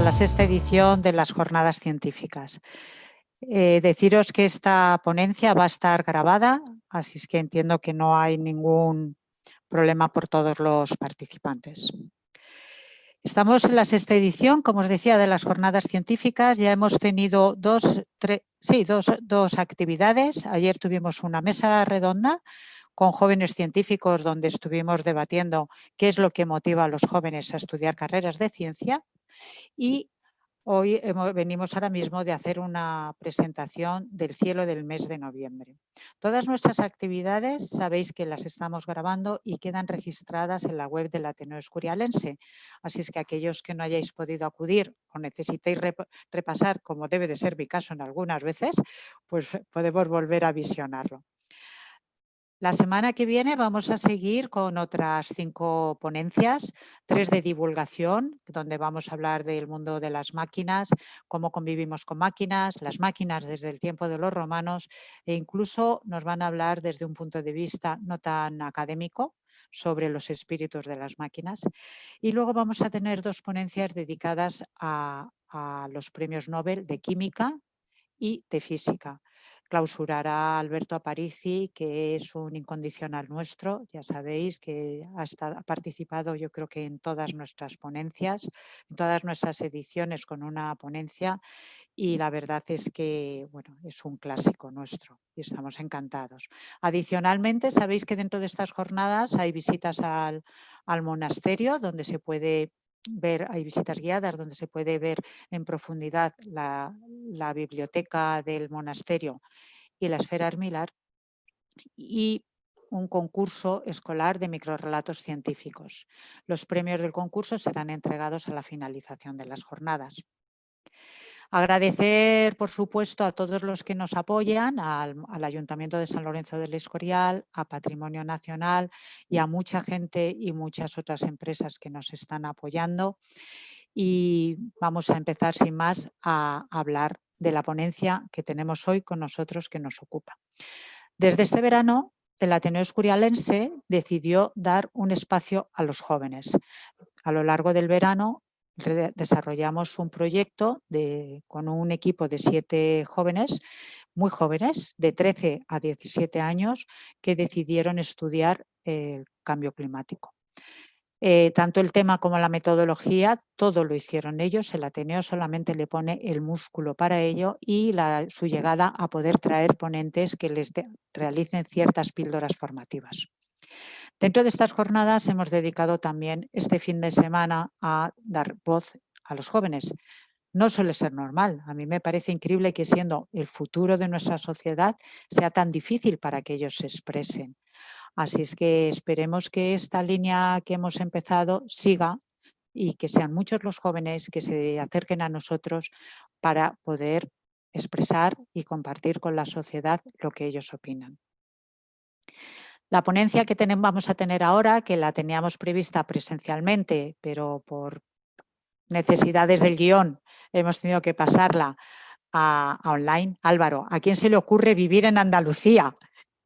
a la sexta edición de las Jornadas Científicas. Deciros que esta ponencia va a estar grabada, así es que entiendo que no hay ningún problema por todos los participantes. Estamos en la sexta edición, como os decía, de las Jornadas Científicas. Ya hemos tenido dos actividades. Ayer tuvimos una mesa redonda con jóvenes científicos donde estuvimos debatiendo qué es lo que motiva a los jóvenes a estudiar carreras de ciencia, y hoy venimos ahora mismo de hacer una presentación del cielo del mes de noviembre. Todas nuestras actividades sabéis que las estamos grabando y quedan registradas en la web del Ateneo Escurialense. Así es que aquellos que no hayáis podido acudir o necesitéis repasar, como debe de ser mi caso en algunas veces, pues podemos volver a visionarlo. La semana que viene vamos a seguir con otras 5 ponencias, 3 de divulgación, donde vamos a hablar del mundo de las máquinas, cómo convivimos con máquinas, las máquinas desde el tiempo de los romanos, e incluso nos van a hablar desde un punto de vista no tan académico sobre los espíritus de las máquinas. Y luego vamos a tener 2 ponencias dedicadas a los premios Nobel de Química y de Física. Clausurará Alberto Aparici, que es un incondicional nuestro, ya sabéis que ha participado yo creo que en todas nuestras ponencias, en todas nuestras ediciones con una ponencia, y la verdad es que bueno, es un clásico nuestro y estamos encantados. Adicionalmente, sabéis que dentro de estas jornadas hay visitas al monasterio donde se puede ver, hay visitas guiadas donde se puede ver en profundidad la biblioteca del monasterio y la esfera Armilar, y un concurso escolar de microrrelatos científicos. Los premios del concurso serán entregados a la finalización de las jornadas. Agradecer, por supuesto, a todos los que nos apoyan, al Ayuntamiento de San Lorenzo del Escorial, a Patrimonio Nacional y a mucha gente y muchas otras empresas que nos están apoyando. Y vamos a empezar sin más a hablar de la ponencia que tenemos hoy con nosotros, que nos ocupa. Desde este verano, el Ateneo Escurialense decidió dar un espacio a los jóvenes. A lo largo del verano desarrollamos un proyecto con un equipo de 7 jóvenes, muy jóvenes, de 13 a 17 años, que decidieron estudiar el cambio climático. Tanto el tema como la metodología, todo lo hicieron ellos. El Ateneo solamente le pone el músculo para ello y su llegada a poder traer ponentes que les realicen ciertas píldoras formativas. Dentro de estas jornadas hemos dedicado también este fin de semana a dar voz a los jóvenes. No suele ser normal. A mí me parece increíble que, siendo el futuro de nuestra sociedad, sea tan difícil para que ellos se expresen. Así es que esperemos que esta línea que hemos empezado siga y que sean muchos los jóvenes que se acerquen a nosotros para poder expresar y compartir con la sociedad lo que ellos opinan. La ponencia que vamos a tener ahora, que la teníamos prevista presencialmente, pero por necesidades del guión hemos tenido que pasarla a online. Álvaro, ¿a quién se le ocurre vivir en Andalucía?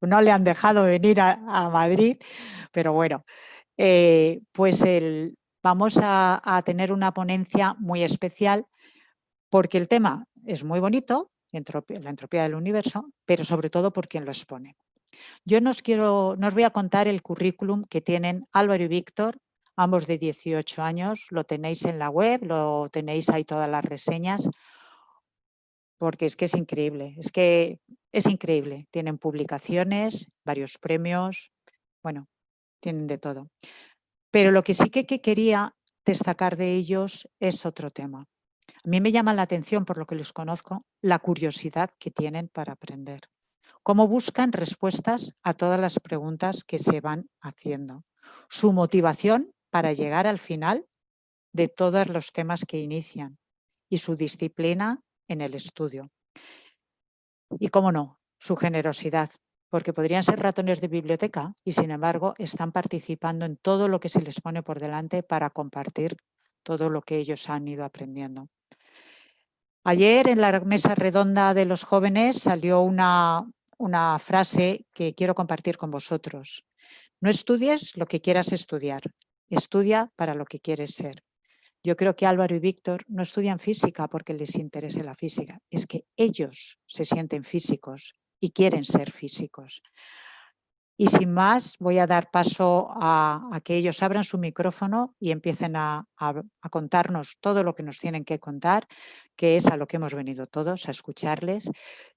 No le han dejado venir a Madrid, pero bueno, pues vamos a tener una ponencia muy especial porque el tema es muy bonito, la entropía del universo, pero sobre todo por quien lo expone. Yo no os voy a contar el currículum que tienen Álvaro y Víctor, ambos de 18 años, lo tenéis en la web, lo tenéis ahí todas las reseñas, porque es que es increíble, es increíble. Tienen publicaciones, varios premios, bueno, tienen de todo. Pero lo que sí que quería destacar de ellos es otro tema. A mí me llama la atención, por lo que los conozco, la curiosidad que tienen para aprender. Cómo buscan respuestas a todas las preguntas que se van haciendo. Su motivación para llegar al final de todos los temas que inician y su disciplina en el estudio. Y cómo no, su generosidad, porque podrían ser ratones de biblioteca y sin embargo están participando en todo lo que se les pone por delante para compartir todo lo que ellos han ido aprendiendo. Ayer en la mesa redonda de los jóvenes salió una frase que quiero compartir con vosotros. No estudies lo que quieras estudiar, estudia para lo que quieres ser. Yo creo que Álvaro y Víctor no estudian física porque les interese la física, es que ellos se sienten físicos y quieren ser físicos. Y sin más, voy a dar paso a que ellos abran su micrófono y empiecen a contarnos todo lo que nos tienen que contar, que es a lo que hemos venido todos, a escucharles.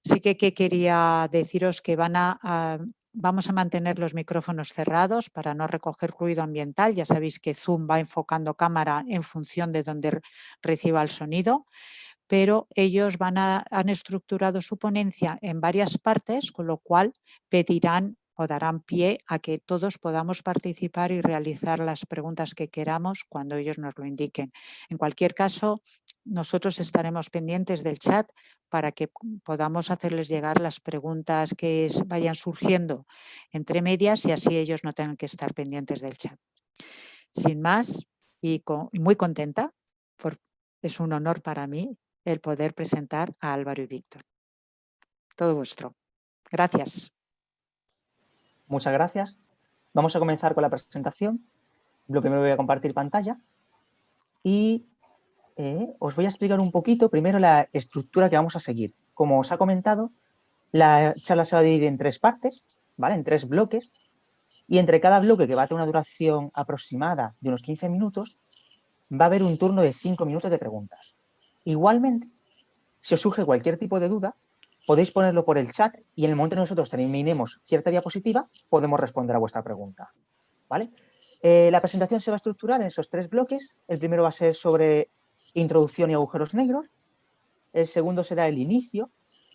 Sí que quería deciros que vamos a mantener los micrófonos cerrados para no recoger ruido ambiental. Ya sabéis que Zoom va enfocando cámara en función de donde reciba el sonido, pero ellos han estructurado su ponencia en varias partes, con lo cual pedirán o darán pie a que todos podamos participar y realizar las preguntas que queramos cuando ellos nos lo indiquen. En cualquier caso, nosotros estaremos pendientes del chat para que podamos hacerles llegar las preguntas que vayan surgiendo entre medias y así ellos no tengan que estar pendientes del chat. Sin más, y muy contenta, es un honor para mí el poder presentar a Álvaro y Víctor. Todo vuestro. Gracias. Muchas gracias. Vamos a comenzar con la presentación. Lo primero voy a compartir pantalla y os voy a explicar un poquito primero la estructura que vamos a seguir. Como os ha comentado, la charla se va a dividir en 3 partes, ¿vale? En 3 bloques, y entre cada bloque, que va a tener una duración aproximada de unos 15 minutos, va a haber un turno de 5 minutos de preguntas. Igualmente, si os surge cualquier tipo de duda, podéis ponerlo por el chat y en el momento que nosotros terminemos cierta diapositiva, podemos responder a vuestra pregunta, ¿vale? La presentación se va a estructurar en esos 3 bloques. El primero va a ser sobre introducción y agujeros negros. El segundo será el inicio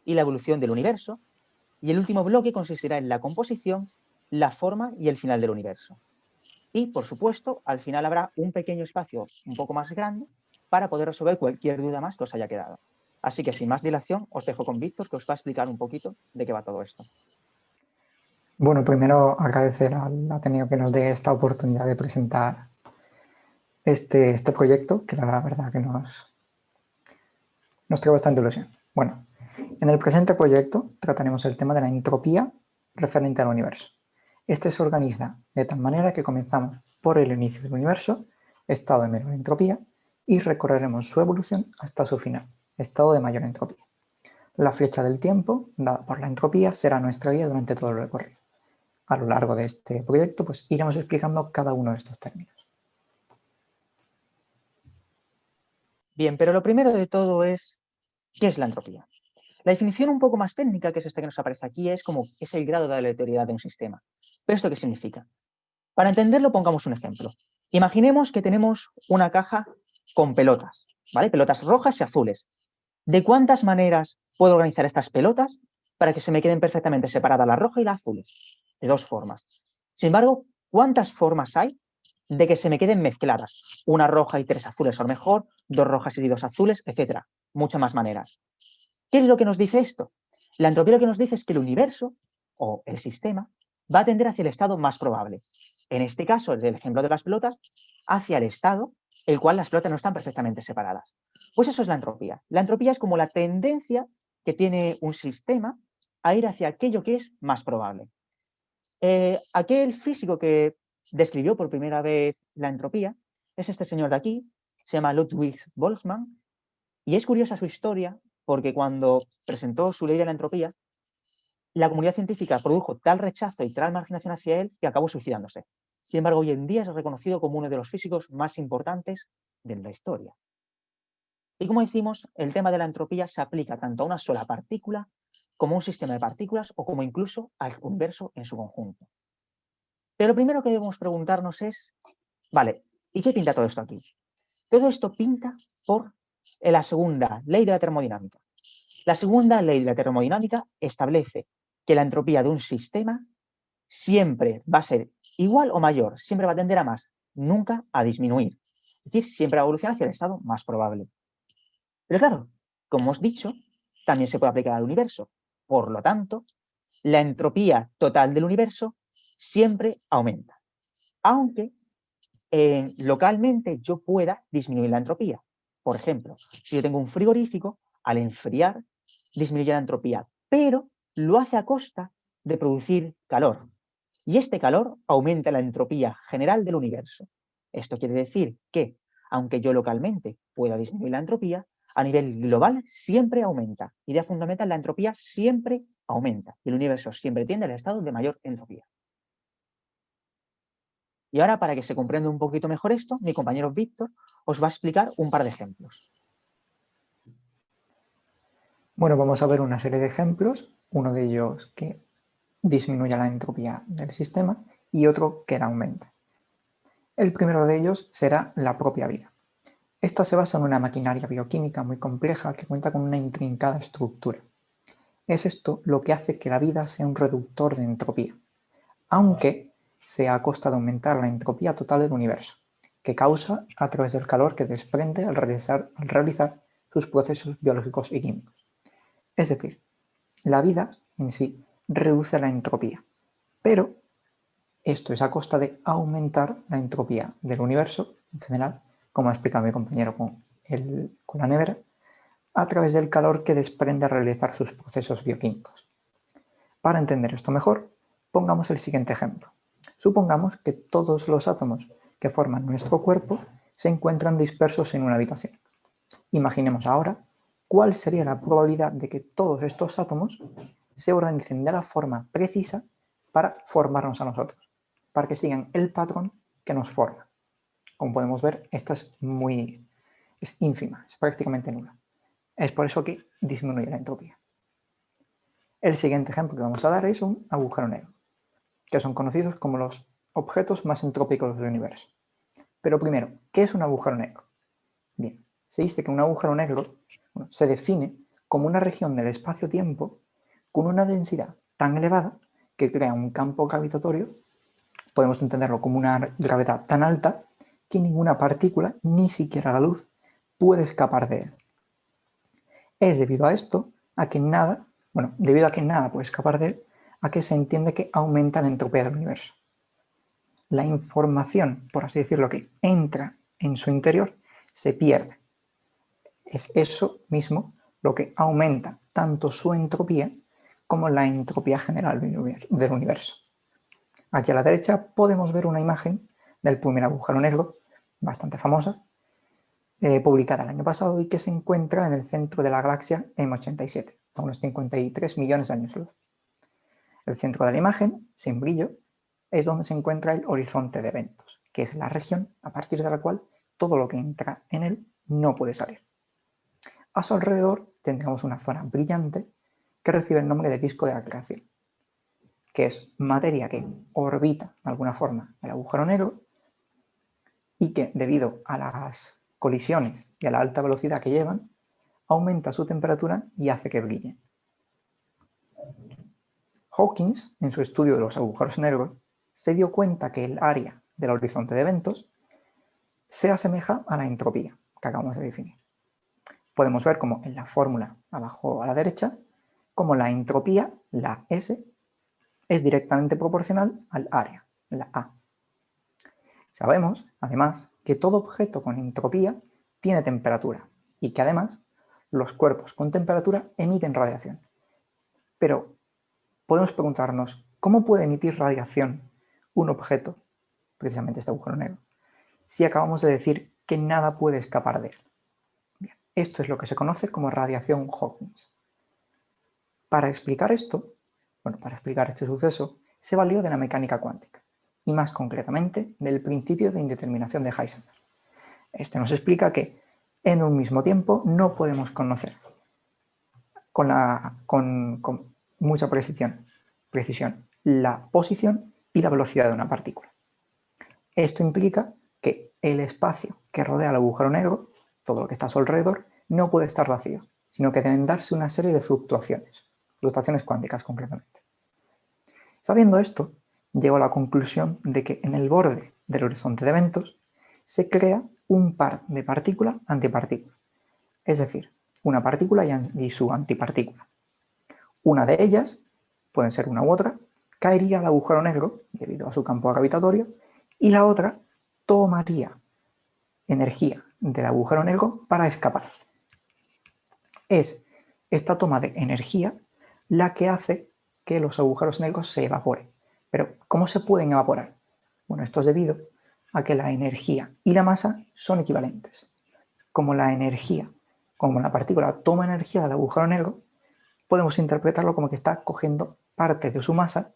y la evolución del universo. Y el último bloque consistirá en la composición, la forma y el final del universo. Y, por supuesto, al final habrá un pequeño espacio un poco más grande para poder resolver cualquier duda más que os haya quedado. Así que, sin más dilación, os dejo con Víctor, que os va a explicar un poquito de qué va todo esto. Bueno, primero agradecer al Ateneo que nos dé esta oportunidad de presentar este proyecto, que la verdad que nos trae bastante ilusión. Bueno, en el presente proyecto trataremos el tema de la entropía referente al universo. Este se organiza de tal manera que comenzamos por el inicio del universo, estado de menor entropía, y recorreremos su evolución hasta su final, estado de mayor entropía. La flecha del tiempo, dada por la entropía, será nuestra guía durante todo el recorrido. A lo largo de este proyecto, pues iremos explicando cada uno de estos términos. Bien, pero lo primero de todo es, ¿qué es la entropía? La definición un poco más técnica, que es esta que nos aparece aquí, es el grado de aleatoriedad de un sistema. ¿Pero esto qué significa? Para entenderlo, pongamos un ejemplo. Imaginemos que tenemos una caja con pelotas, ¿vale? Pelotas rojas y azules. ¿De cuántas maneras puedo organizar estas pelotas para que se me queden perfectamente separadas la roja y la azul? De 2 formas. Sin embargo, ¿cuántas formas hay de que se me queden mezcladas? Una roja y 3 azules, o mejor, 2 rojas y 2 azules, etcétera. Muchas más maneras. ¿Qué es lo que nos dice esto? La entropía lo que nos dice es que el universo, o el sistema, va a tender hacia el estado más probable. En este caso, el ejemplo de las pelotas, hacia el estado el cual las pelotas no están perfectamente separadas. Pues eso es la entropía. La entropía es como la tendencia que tiene un sistema a ir hacia aquello que es más probable. Aquel físico que describió por primera vez la entropía es este señor de aquí, se llama Ludwig Boltzmann, y es curiosa su historia porque cuando presentó su ley de la entropía, la comunidad científica produjo tal rechazo y tal marginación hacia él que acabó suicidándose. Sin embargo, hoy en día es reconocido como uno de los físicos más importantes de la historia. Y como decimos, el tema de la entropía se aplica tanto a una sola partícula como a un sistema de partículas o como incluso al universo en su conjunto. Pero lo primero que debemos preguntarnos es, vale, ¿y qué pinta todo esto aquí? Todo esto pinta por la segunda ley de la termodinámica. La segunda ley de la termodinámica establece que la entropía de un sistema siempre va a ser igual o mayor, siempre va a tender a más, nunca a disminuir. Es decir, siempre va a evolucionar hacia el estado más probable. Pero claro, como hemos dicho, también se puede aplicar al universo. Por lo tanto, la entropía total del universo siempre aumenta. Aunque localmente yo pueda disminuir la entropía. Por ejemplo, si yo tengo un frigorífico, al enfriar disminuye la entropía, pero lo hace a costa de producir calor. Y este calor aumenta la entropía general del universo. Esto quiere decir que Aunque yo localmente pueda disminuir la entropía, a nivel global siempre aumenta. Idea fundamental, la entropía siempre aumenta. Y el universo siempre tiende al estado de mayor entropía. Y ahora, para que se comprenda un poquito mejor esto, mi compañero Víctor os va a explicar un par de ejemplos. Bueno, vamos a ver una serie de ejemplos, uno de ellos que disminuye la entropía del sistema y otro que la aumenta. El primero de ellos será la propia vida. Esta se basa en una maquinaria bioquímica muy compleja que cuenta con una intrincada estructura. Es esto lo que hace que la vida sea un reductor de entropía, aunque sea a costa de aumentar la entropía total del universo, que causa a través del calor que desprende al realizar sus procesos biológicos y químicos. Es decir, la vida en sí reduce la entropía, pero esto es a costa de aumentar la entropía del universo en general, como ha explicado mi compañero con la nevera, a través del calor que desprende al realizar sus procesos bioquímicos. Para entender esto mejor, pongamos el siguiente ejemplo. Supongamos que todos los átomos que forman nuestro cuerpo se encuentran dispersos en una habitación. Imaginemos ahora cuál sería la probabilidad de que todos estos átomos se organicen de la forma precisa para formarnos a nosotros, para que sigan el patrón que nos forma. Como podemos ver, esta es ínfima, es prácticamente nula. Es por eso que disminuye la entropía. El siguiente ejemplo que vamos a dar es un agujero negro, que son conocidos como los objetos más entrópicos del universo. Pero primero, ¿qué es un agujero negro? Bien, se dice que un agujero negro se define como una región del espacio-tiempo con una densidad tan elevada que crea un campo gravitatorio, podemos entenderlo como una gravedad tan alta que ninguna partícula, ni siquiera la luz, puede escapar de él. Es debido a esto, debido a que nada puede escapar de él, a que se entiende que aumenta la entropía del universo. La información, por así decirlo, que entra en su interior, se pierde. Es eso mismo lo que aumenta tanto su entropía como la entropía general del universo. Aquí a la derecha podemos ver una imagen del primer agujero negro, bastante famosa, publicada el año pasado y que se encuentra en el centro de la galaxia M87, a unos 53 millones de años luz. El centro de la imagen, sin brillo, es donde se encuentra el horizonte de eventos, que es la región a partir de la cual todo lo que entra en él no puede salir. A su alrededor tendremos una zona brillante que recibe el nombre de disco de acreción, que es materia que orbita de alguna forma el agujero negro y que, debido a las colisiones y a la alta velocidad que llevan, aumenta su temperatura y hace que brille. Hawking, en su estudio de los agujeros negros, se dio cuenta que el área del horizonte de eventos se asemeja a la entropía que acabamos de definir. Podemos ver como en la fórmula abajo a la derecha, como la entropía, la S, es directamente proporcional al área, la A. Sabemos, además, que todo objeto con entropía tiene temperatura y que además los cuerpos con temperatura emiten radiación. Pero podemos preguntarnos, ¿cómo puede emitir radiación un objeto, precisamente este agujero negro, si acabamos de decir que nada puede escapar de él? Bien, esto es lo que se conoce como radiación Hawking. Para explicar esto, para explicar este suceso, se valió de la mecánica cuántica y más concretamente del principio de indeterminación de Heisenberg. Este nos explica que en un mismo tiempo no podemos conocer con mucha precisión la posición y la velocidad de una partícula. Esto implica que el espacio que rodea el agujero negro, todo lo que está a su alrededor, no puede estar vacío, sino que deben darse una serie de fluctuaciones cuánticas concretamente. Sabiendo esto, llegó a la conclusión de que en el borde del horizonte de eventos se crea un par de partícula-antipartícula, es decir, una partícula y su antipartícula. Una de ellas, pueden ser una u otra, caería al agujero negro debido a su campo gravitatorio y la otra tomaría energía del agujero negro para escapar. Es esta toma de energía la que hace que los agujeros negros se evaporen. Pero, ¿cómo se pueden evaporar? Bueno, esto es debido a que la energía y la masa son equivalentes. Como la partícula toma energía del agujero negro, podemos interpretarlo como que está cogiendo parte de su masa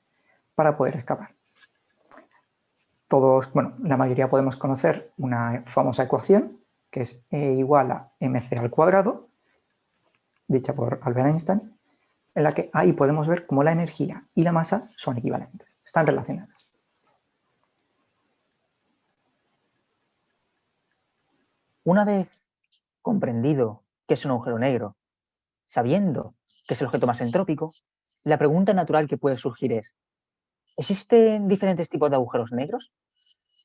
para poder escapar. Todos, bueno, la mayoría podemos conocer una famosa ecuación que es E igual a mc al cuadrado, dicha por Albert Einstein, en la que ahí podemos ver cómo la energía y la masa son equivalentes, están relacionadas. Una vez comprendido qué es un agujero negro, sabiendo que es el objeto más entrópico, la pregunta natural que puede surgir es, ¿existen diferentes tipos de agujeros negros?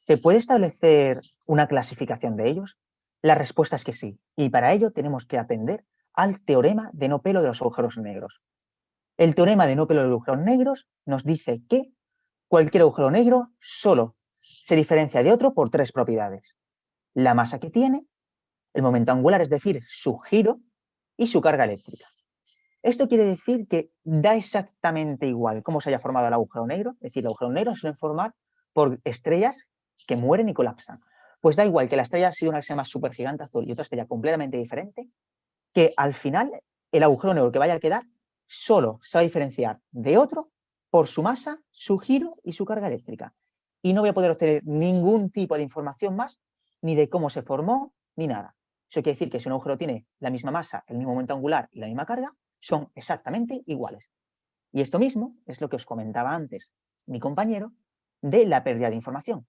¿Se puede establecer una clasificación de ellos? La respuesta es que sí, y para ello tenemos que atender al teorema de no pelo de los agujeros negros. El teorema de no pelo de los agujeros negros nos dice que cualquier agujero negro solo se diferencia de otro por tres propiedades. La masa que tiene, el momento angular, es decir, su giro, y su carga eléctrica. Esto quiere decir que da exactamente igual cómo se haya formado el agujero negro, es decir, los agujeros negros suelen formar por estrellas que mueren y colapsan. Pues da igual que la estrella ha sido una que se llama supergigante azul y otra estrella completamente diferente, que al final el agujero negro que vaya a quedar solo se va a diferenciar de otro por su masa, su giro y su carga eléctrica. Y no voy a poder obtener ningún tipo de información más, ni de cómo se formó, ni nada. Eso quiere decir que si un agujero tiene la misma masa, el mismo momento angular y la misma carga, son exactamente iguales. Y esto mismo es lo que os comentaba antes mi compañero de la pérdida de información.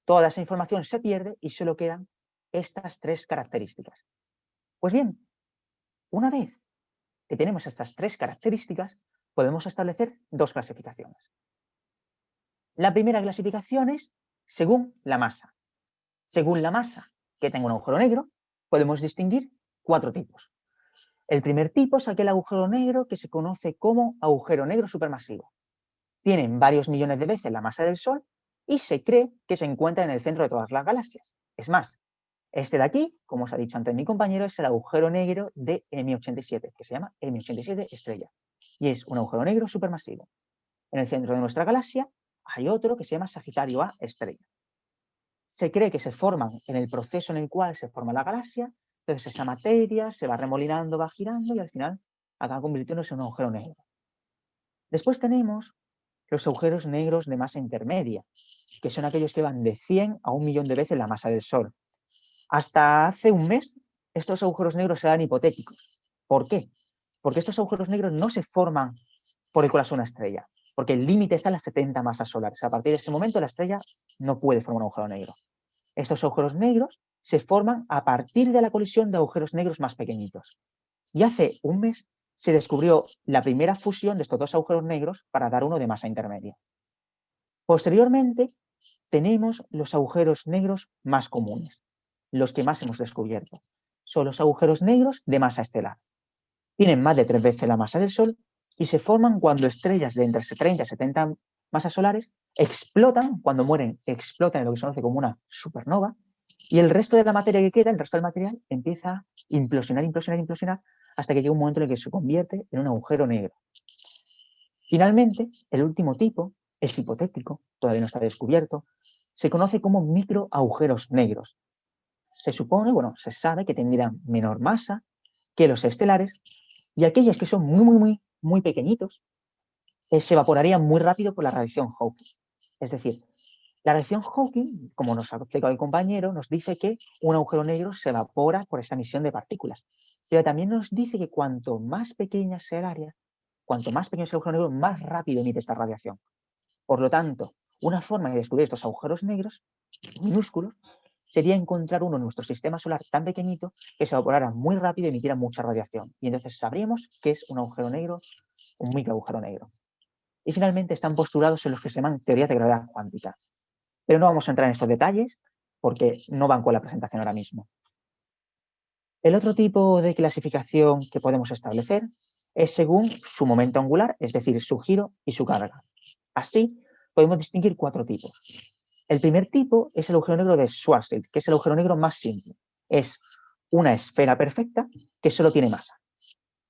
Toda esa información se pierde y solo quedan estas tres características. Pues bien, una vez que tenemos estas tres características, podemos establecer dos clasificaciones. La primera clasificación es según la masa. Según la masa que tenga un agujero negro, podemos distinguir cuatro tipos. El primer tipo es aquel agujero negro que se conoce como agujero negro supermasivo. Tienen varios millones de veces la masa del Sol y se cree que se encuentra en el centro de todas las galaxias. Es más, este de aquí, como os ha dicho antes mi compañero, es el agujero negro de M87, que se llama M87 estrella. Y es un agujero negro supermasivo. En el centro de nuestra galaxia hay otro que se llama Sagitario A estrella. Se cree que se forman en el proceso en el cual se forma la galaxia, entonces esa materia se va remolinando, va girando y al final acaba convirtiéndose en un agujero negro. Después tenemos los agujeros negros de masa intermedia, que son aquellos que van de 100 a 1 millón de veces la masa del Sol. Hasta hace un mes, estos agujeros negros eran hipotéticos. ¿Por qué? Porque estos agujeros negros no se forman por el colapso de una estrella, porque el límite está en las 70 masas solares. A partir de ese momento, la estrella no puede formar un agujero negro. Estos agujeros negros se forman a partir de la colisión de agujeros negros más pequeñitos. Y hace un mes se descubrió la primera fusión de estos dos agujeros negros para dar uno de masa intermedia. Posteriormente, tenemos los agujeros negros más comunes, los que más hemos descubierto. Son los agujeros negros de masa estelar. Tienen más de 3 veces la masa del Sol y se forman cuando estrellas de entre 30 y 70 masas solares explotan, cuando mueren, explotan en lo que se conoce como una supernova, y el resto de la materia que queda, el resto del material, empieza a implosionar, hasta que llega un momento en el que se convierte en un agujero negro. Finalmente, el último tipo es hipotético, todavía no está descubierto, se conoce como microagujeros negros. Se supone, se sabe que tendrían menor masa que los estelares y aquellos que son muy pequeñitos se evaporarían muy rápido por la radiación Hawking. Es decir, la radiación Hawking, como nos ha explicado el compañero, nos dice que un agujero negro se evapora por esa emisión de partículas. Pero también nos dice que cuanto más pequeña sea el área, cuanto más pequeño sea el agujero negro, más rápido emite esta radiación. Por lo tanto, una forma de descubrir estos agujeros negros minúsculos sería encontrar uno en nuestro sistema solar tan pequeñito que se evaporara muy rápido y emitiera mucha radiación. Y entonces sabríamos que es un agujero negro, un microagujero negro. Y finalmente están postulados en los que se llaman teorías de gravedad cuántica. Pero no vamos a entrar en estos detalles porque no van con la presentación ahora mismo. El otro tipo de clasificación que podemos establecer es según su momento angular, es decir, su giro y su carga. Así, podemos distinguir cuatro tipos. El primer tipo es el agujero negro de Schwarzschild, que es el agujero negro más simple. Es una esfera perfecta que solo tiene masa.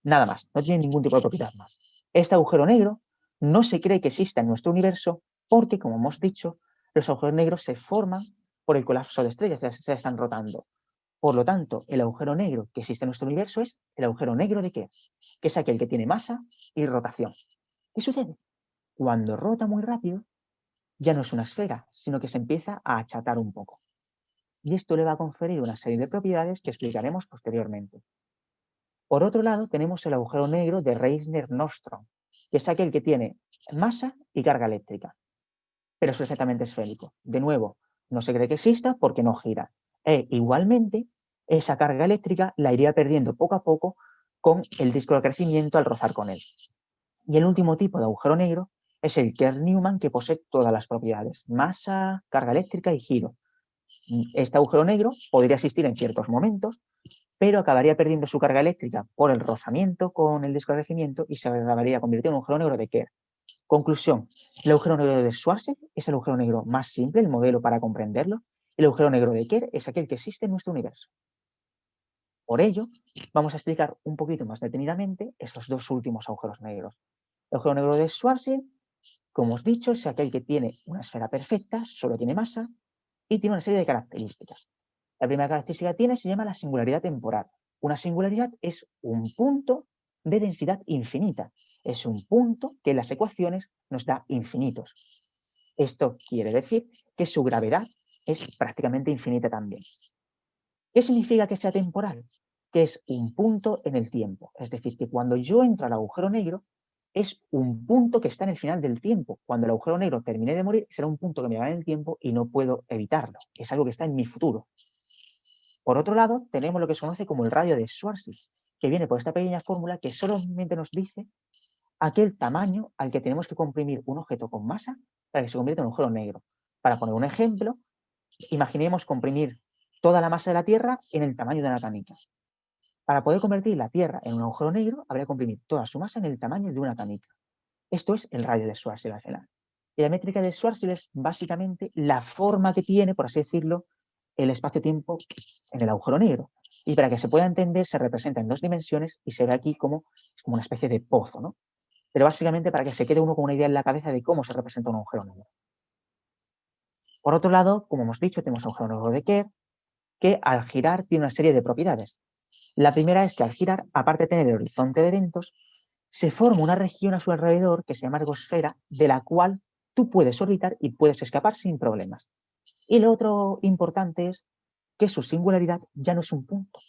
Nada más, no tiene ningún tipo de propiedad más. Este agujero negro no se cree que exista en nuestro universo porque, como hemos dicho, los agujeros negros se forman por el colapso de estrellas que se están rotando. Por lo tanto, el agujero negro que existe en nuestro universo es el agujero negro de Kerr, que es aquel que tiene masa y rotación. ¿Qué sucede? Cuando rota muy rápido, ya no es una esfera, sino que se empieza a achatar un poco. Y esto le va a conferir una serie de propiedades que explicaremos posteriormente. Por otro lado, tenemos el agujero negro de Reissner-Nordström, que es aquel que tiene masa y carga eléctrica, pero es perfectamente esférico. De nuevo, no se cree que exista porque no gira. E igualmente, esa carga eléctrica la iría perdiendo poco a poco con el disco de crecimiento al rozar con él. Y el último tipo de agujero negro es el Kerr-Newman, que posee todas las propiedades: masa, carga eléctrica y giro. Este agujero negro podría existir en ciertos momentos, pero acabaría perdiendo su carga eléctrica por el rozamiento con el disco de crecimiento y se acabaría convirtiendo en un agujero negro de Kerr. Conclusión: el agujero negro de Schwarzschild es el agujero negro más simple, el modelo para comprenderlo. El agujero negro de Kerr es aquel que existe en nuestro universo. Por ello, vamos a explicar un poquito más detenidamente estos dos últimos agujeros negros. El agujero negro de Schwarzschild, como os he dicho, es aquel que tiene una esfera perfecta, solo tiene masa y tiene una serie de características. La primera característica que tiene se llama la singularidad temporal. Una singularidad es un punto de densidad infinita. Es un punto que en las ecuaciones nos da infinitos. Esto quiere decir que su gravedad es prácticamente infinita también. ¿Qué significa que sea temporal? Que es un punto en el tiempo. Es decir, que cuando yo entro al agujero negro, es un punto que está en el final del tiempo. Cuando el agujero negro termine de morir, será un punto que me va en el tiempo y no puedo evitarlo. Es algo que está en mi futuro. Por otro lado, tenemos lo que se conoce como el radio de Schwarzschild, que viene por esta pequeña fórmula que solamente nos dice aquel tamaño al que tenemos que comprimir un objeto con masa para que se convierta en un agujero negro. Para poner un ejemplo, imaginemos comprimir toda la masa de la Tierra en el tamaño de una canica. Para poder convertir la Tierra en un agujero negro, habría que comprimir toda su masa en el tamaño de una canica. Esto es el radio de Schwarzschild al final. Y la métrica de Schwarzschild es básicamente la forma que tiene, por así decirlo, el espacio-tiempo en el agujero negro. Y para que se pueda entender, se representa en dos dimensiones y se ve aquí como una especie de pozo, ¿no? Pero básicamente para que se quede uno con una idea en la cabeza de cómo se representa un agujero negro. Por otro lado, como hemos dicho, tenemos un agujero negro de Kerr, que al girar tiene una serie de propiedades. La primera es que al girar, aparte de tener el horizonte de eventos, se forma una región a su alrededor que se llama ergosfera, de la cual tú puedes orbitar y puedes escapar sin problemas. Y lo otro importante es que su singularidad ya no es un punto,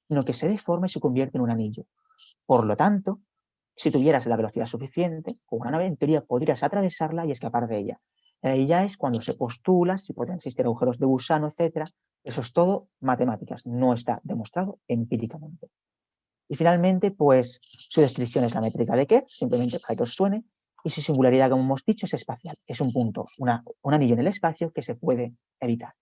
sino que se deforma y se convierte en un anillo. Por lo tanto, si tuvieras la velocidad suficiente, con una nave en teoría podrías atravesarla y escapar de ella. Ahí ya es cuando se postula si pueden existir agujeros de gusano, etc. Eso es todo matemáticas, no está demostrado empíricamente. Y finalmente, pues su descripción es la métrica de Kerr, simplemente para que os suene, y su singularidad, como hemos dicho, es espacial. Es un punto, un anillo en el espacio que se puede evitar.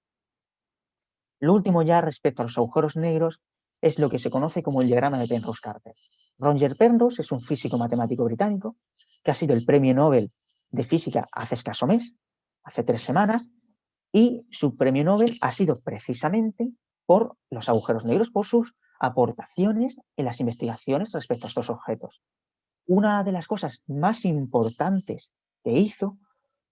Lo último ya respecto a los agujeros negros es lo que se conoce como el diagrama de Penrose-Carter. Roger Penrose es un físico matemático británico que ha sido el premio Nobel de Física hace escaso mes, hace 3 semanas, y su premio Nobel ha sido precisamente por los agujeros negros, por sus aportaciones en las investigaciones respecto a estos objetos. Una de las cosas más importantes que hizo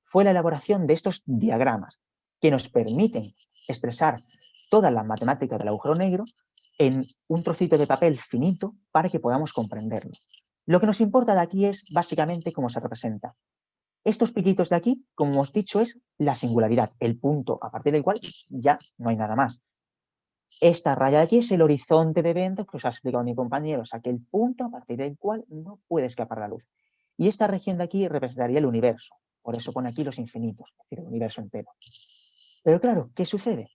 fue la elaboración de estos diagramas que nos permiten expresar toda la matemática del agujero negro en un trocito de papel finito para que podamos comprenderlo. Lo que nos importa de aquí es básicamente cómo se representa. Estos piquitos de aquí, como hemos dicho, es la singularidad, el punto a partir del cual ya no hay nada más. Esta raya de aquí es el horizonte de eventos que os ha explicado mi compañero, o sea, aquel punto a partir del cual no puede escapar la luz. Y esta región de aquí representaría el universo, por eso pone aquí los infinitos, es decir, el universo entero. Pero claro, ¿qué sucede?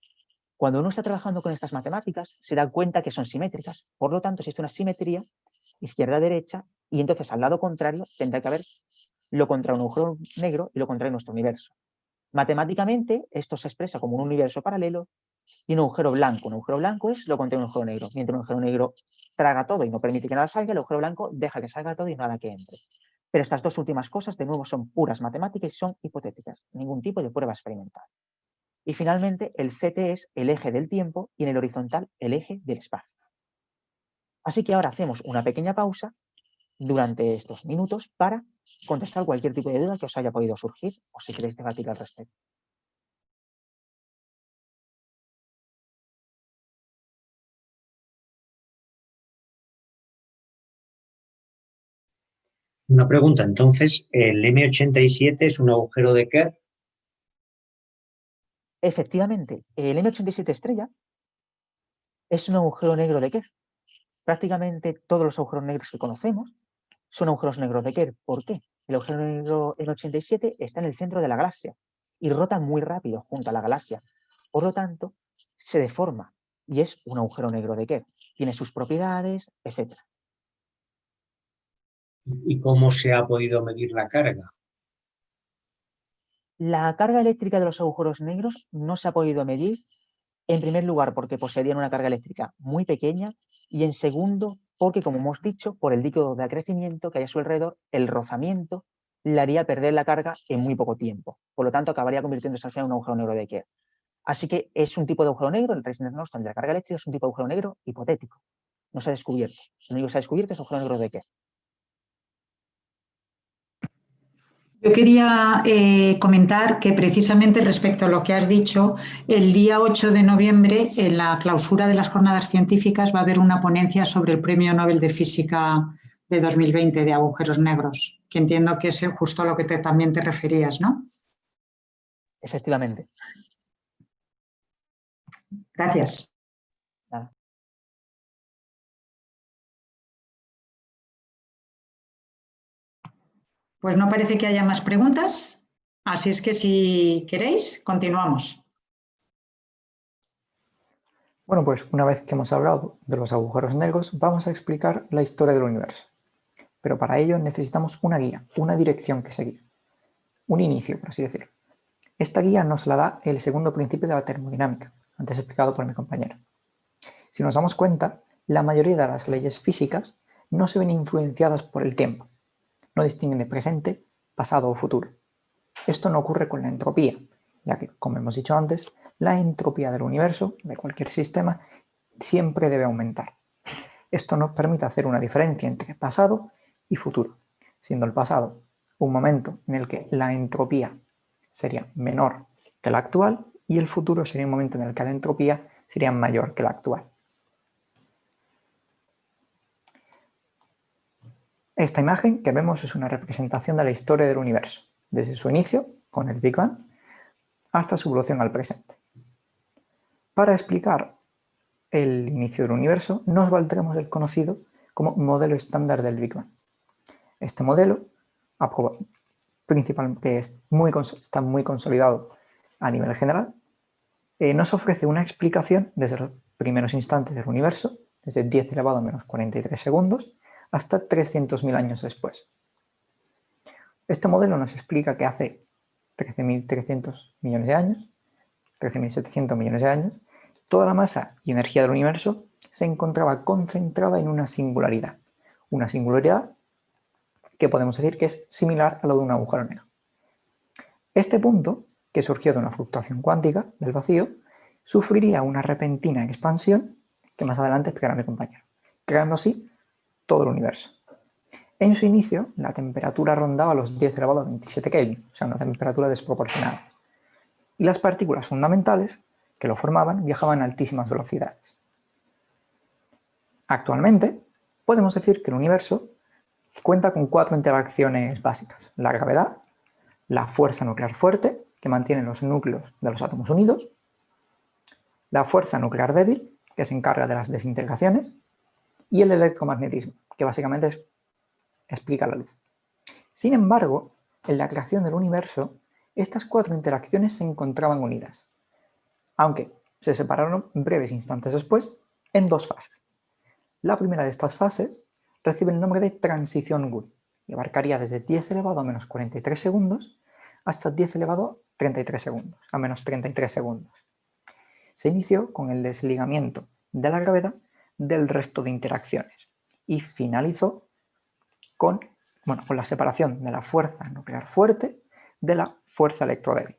Cuando uno está trabajando con estas matemáticas, se da cuenta que son simétricas. Por lo tanto, existe una simetría izquierda-derecha y entonces al lado contrario tendrá que haber lo contrario a un agujero negro y lo contrario a nuestro universo. Matemáticamente, esto se expresa como un universo paralelo y un agujero blanco. Un agujero blanco es lo contrario a un agujero negro. Mientras un agujero negro traga todo y no permite que nada salga, el agujero blanco deja que salga todo y nada que entre. Pero estas dos últimas cosas, de nuevo, son puras matemáticas y son hipotéticas. Ningún tipo de prueba experimental. Y finalmente, el CT es el eje del tiempo y en el horizontal el eje del espacio. Así que ahora hacemos una pequeña pausa durante estos minutos para contestar cualquier tipo de duda que os haya podido surgir o si queréis debatir al respecto. Una pregunta, entonces, ¿el M87 es un agujero de Kerr? Efectivamente, el M87 estrella es un agujero negro de Kerr. Prácticamente todos los agujeros negros que conocemos son agujeros negros de Kerr. ¿Por qué? El agujero negro M87 está en el centro de la galaxia y rota muy rápido junto a la galaxia. Por lo tanto, se deforma y es un agujero negro de Kerr. Tiene sus propiedades, etc. ¿Y cómo se ha podido medir la carga? La carga eléctrica de los agujeros negros no se ha podido medir, en primer lugar, porque poseerían una carga eléctrica muy pequeña y en segundo, porque, como hemos dicho, por el líquido de acrecimiento que hay a su alrededor, el rozamiento le haría perder la carga en muy poco tiempo. Por lo tanto, acabaría convirtiéndose al final en un agujero negro de Kerr. Así que es un tipo de agujero negro, el Reisner-Knudsen de la carga eléctrica es un tipo de agujero negro hipotético. No se ha descubierto. Lo único que se ha descubierto es agujero negro de Kerr. Yo quería comentar que precisamente respecto a lo que has dicho, el día 8 de noviembre, en la clausura de las jornadas científicas, va a haber una ponencia sobre el Premio Nobel de Física de 2020 de agujeros negros, que entiendo que es justo a lo que también te referías, ¿no? Efectivamente. Gracias. Nada. Pues no parece que haya más preguntas, así es que si queréis, continuamos. Bueno, pues una vez que hemos hablado de los agujeros negros, vamos a explicar la historia del universo. Pero para ello necesitamos una guía, una dirección que seguir. Un inicio, por así decirlo. Esta guía nos la da el segundo principio de la termodinámica, antes explicado por mi compañero. Si nos damos cuenta, la mayoría de las leyes físicas no se ven influenciadas por el tiempo. No distinguen de presente, pasado o futuro. Esto no ocurre con la entropía, ya que, como hemos dicho antes, la entropía del universo, de cualquier sistema, siempre debe aumentar. Esto nos permite hacer una diferencia entre pasado y futuro, siendo el pasado un momento en el que la entropía sería menor que la actual y el futuro sería un momento en el que la entropía sería mayor que la actual. Esta imagen que vemos es una representación de la historia del universo, desde su inicio, con el Big Bang, hasta su evolución al presente. Para explicar el inicio del universo, nos valdremos del conocido como modelo estándar del Big Bang. Este modelo, principalmente está muy consolidado a nivel general, nos ofrece una explicación desde los primeros instantes del universo, desde 10 elevado a menos 43 segundos, hasta 300.000 años después. Este modelo nos explica que hace 13.300 millones de años, 13.700 millones de años, toda la masa y energía del universo se encontraba concentrada en una singularidad que podemos decir que es similar a lo de un agujero negro. Este punto, que surgió de una fluctuación cuántica del vacío, sufriría una repentina expansión que más adelante explicará mi compañero, creando así todo el universo. En su inicio, la temperatura rondaba los 10 elevado a 27 Kelvin, o sea, una temperatura desproporcionada. Y las partículas fundamentales que lo formaban viajaban a altísimas velocidades. Actualmente, podemos decir que el universo cuenta con 4 interacciones básicas: la gravedad, la fuerza nuclear fuerte, que mantiene los núcleos de los átomos unidos, la fuerza nuclear débil, que se encarga de las desintegraciones, y el electromagnetismo, que básicamente explica la luz. Sin embargo, en la creación del universo, estas 4 interacciones se encontraban unidas, aunque se separaron breves instantes después en 2 fases. La primera de estas fases recibe el nombre de transición Wood y abarcaría desde 10 elevado a menos 43 segundos hasta 10 elevado a 33 segundos, a menos 33 segundos. Se inició con el desligamiento de la gravedad del resto de interacciones y finalizó con la separación de la fuerza nuclear fuerte de la fuerza electrodébil,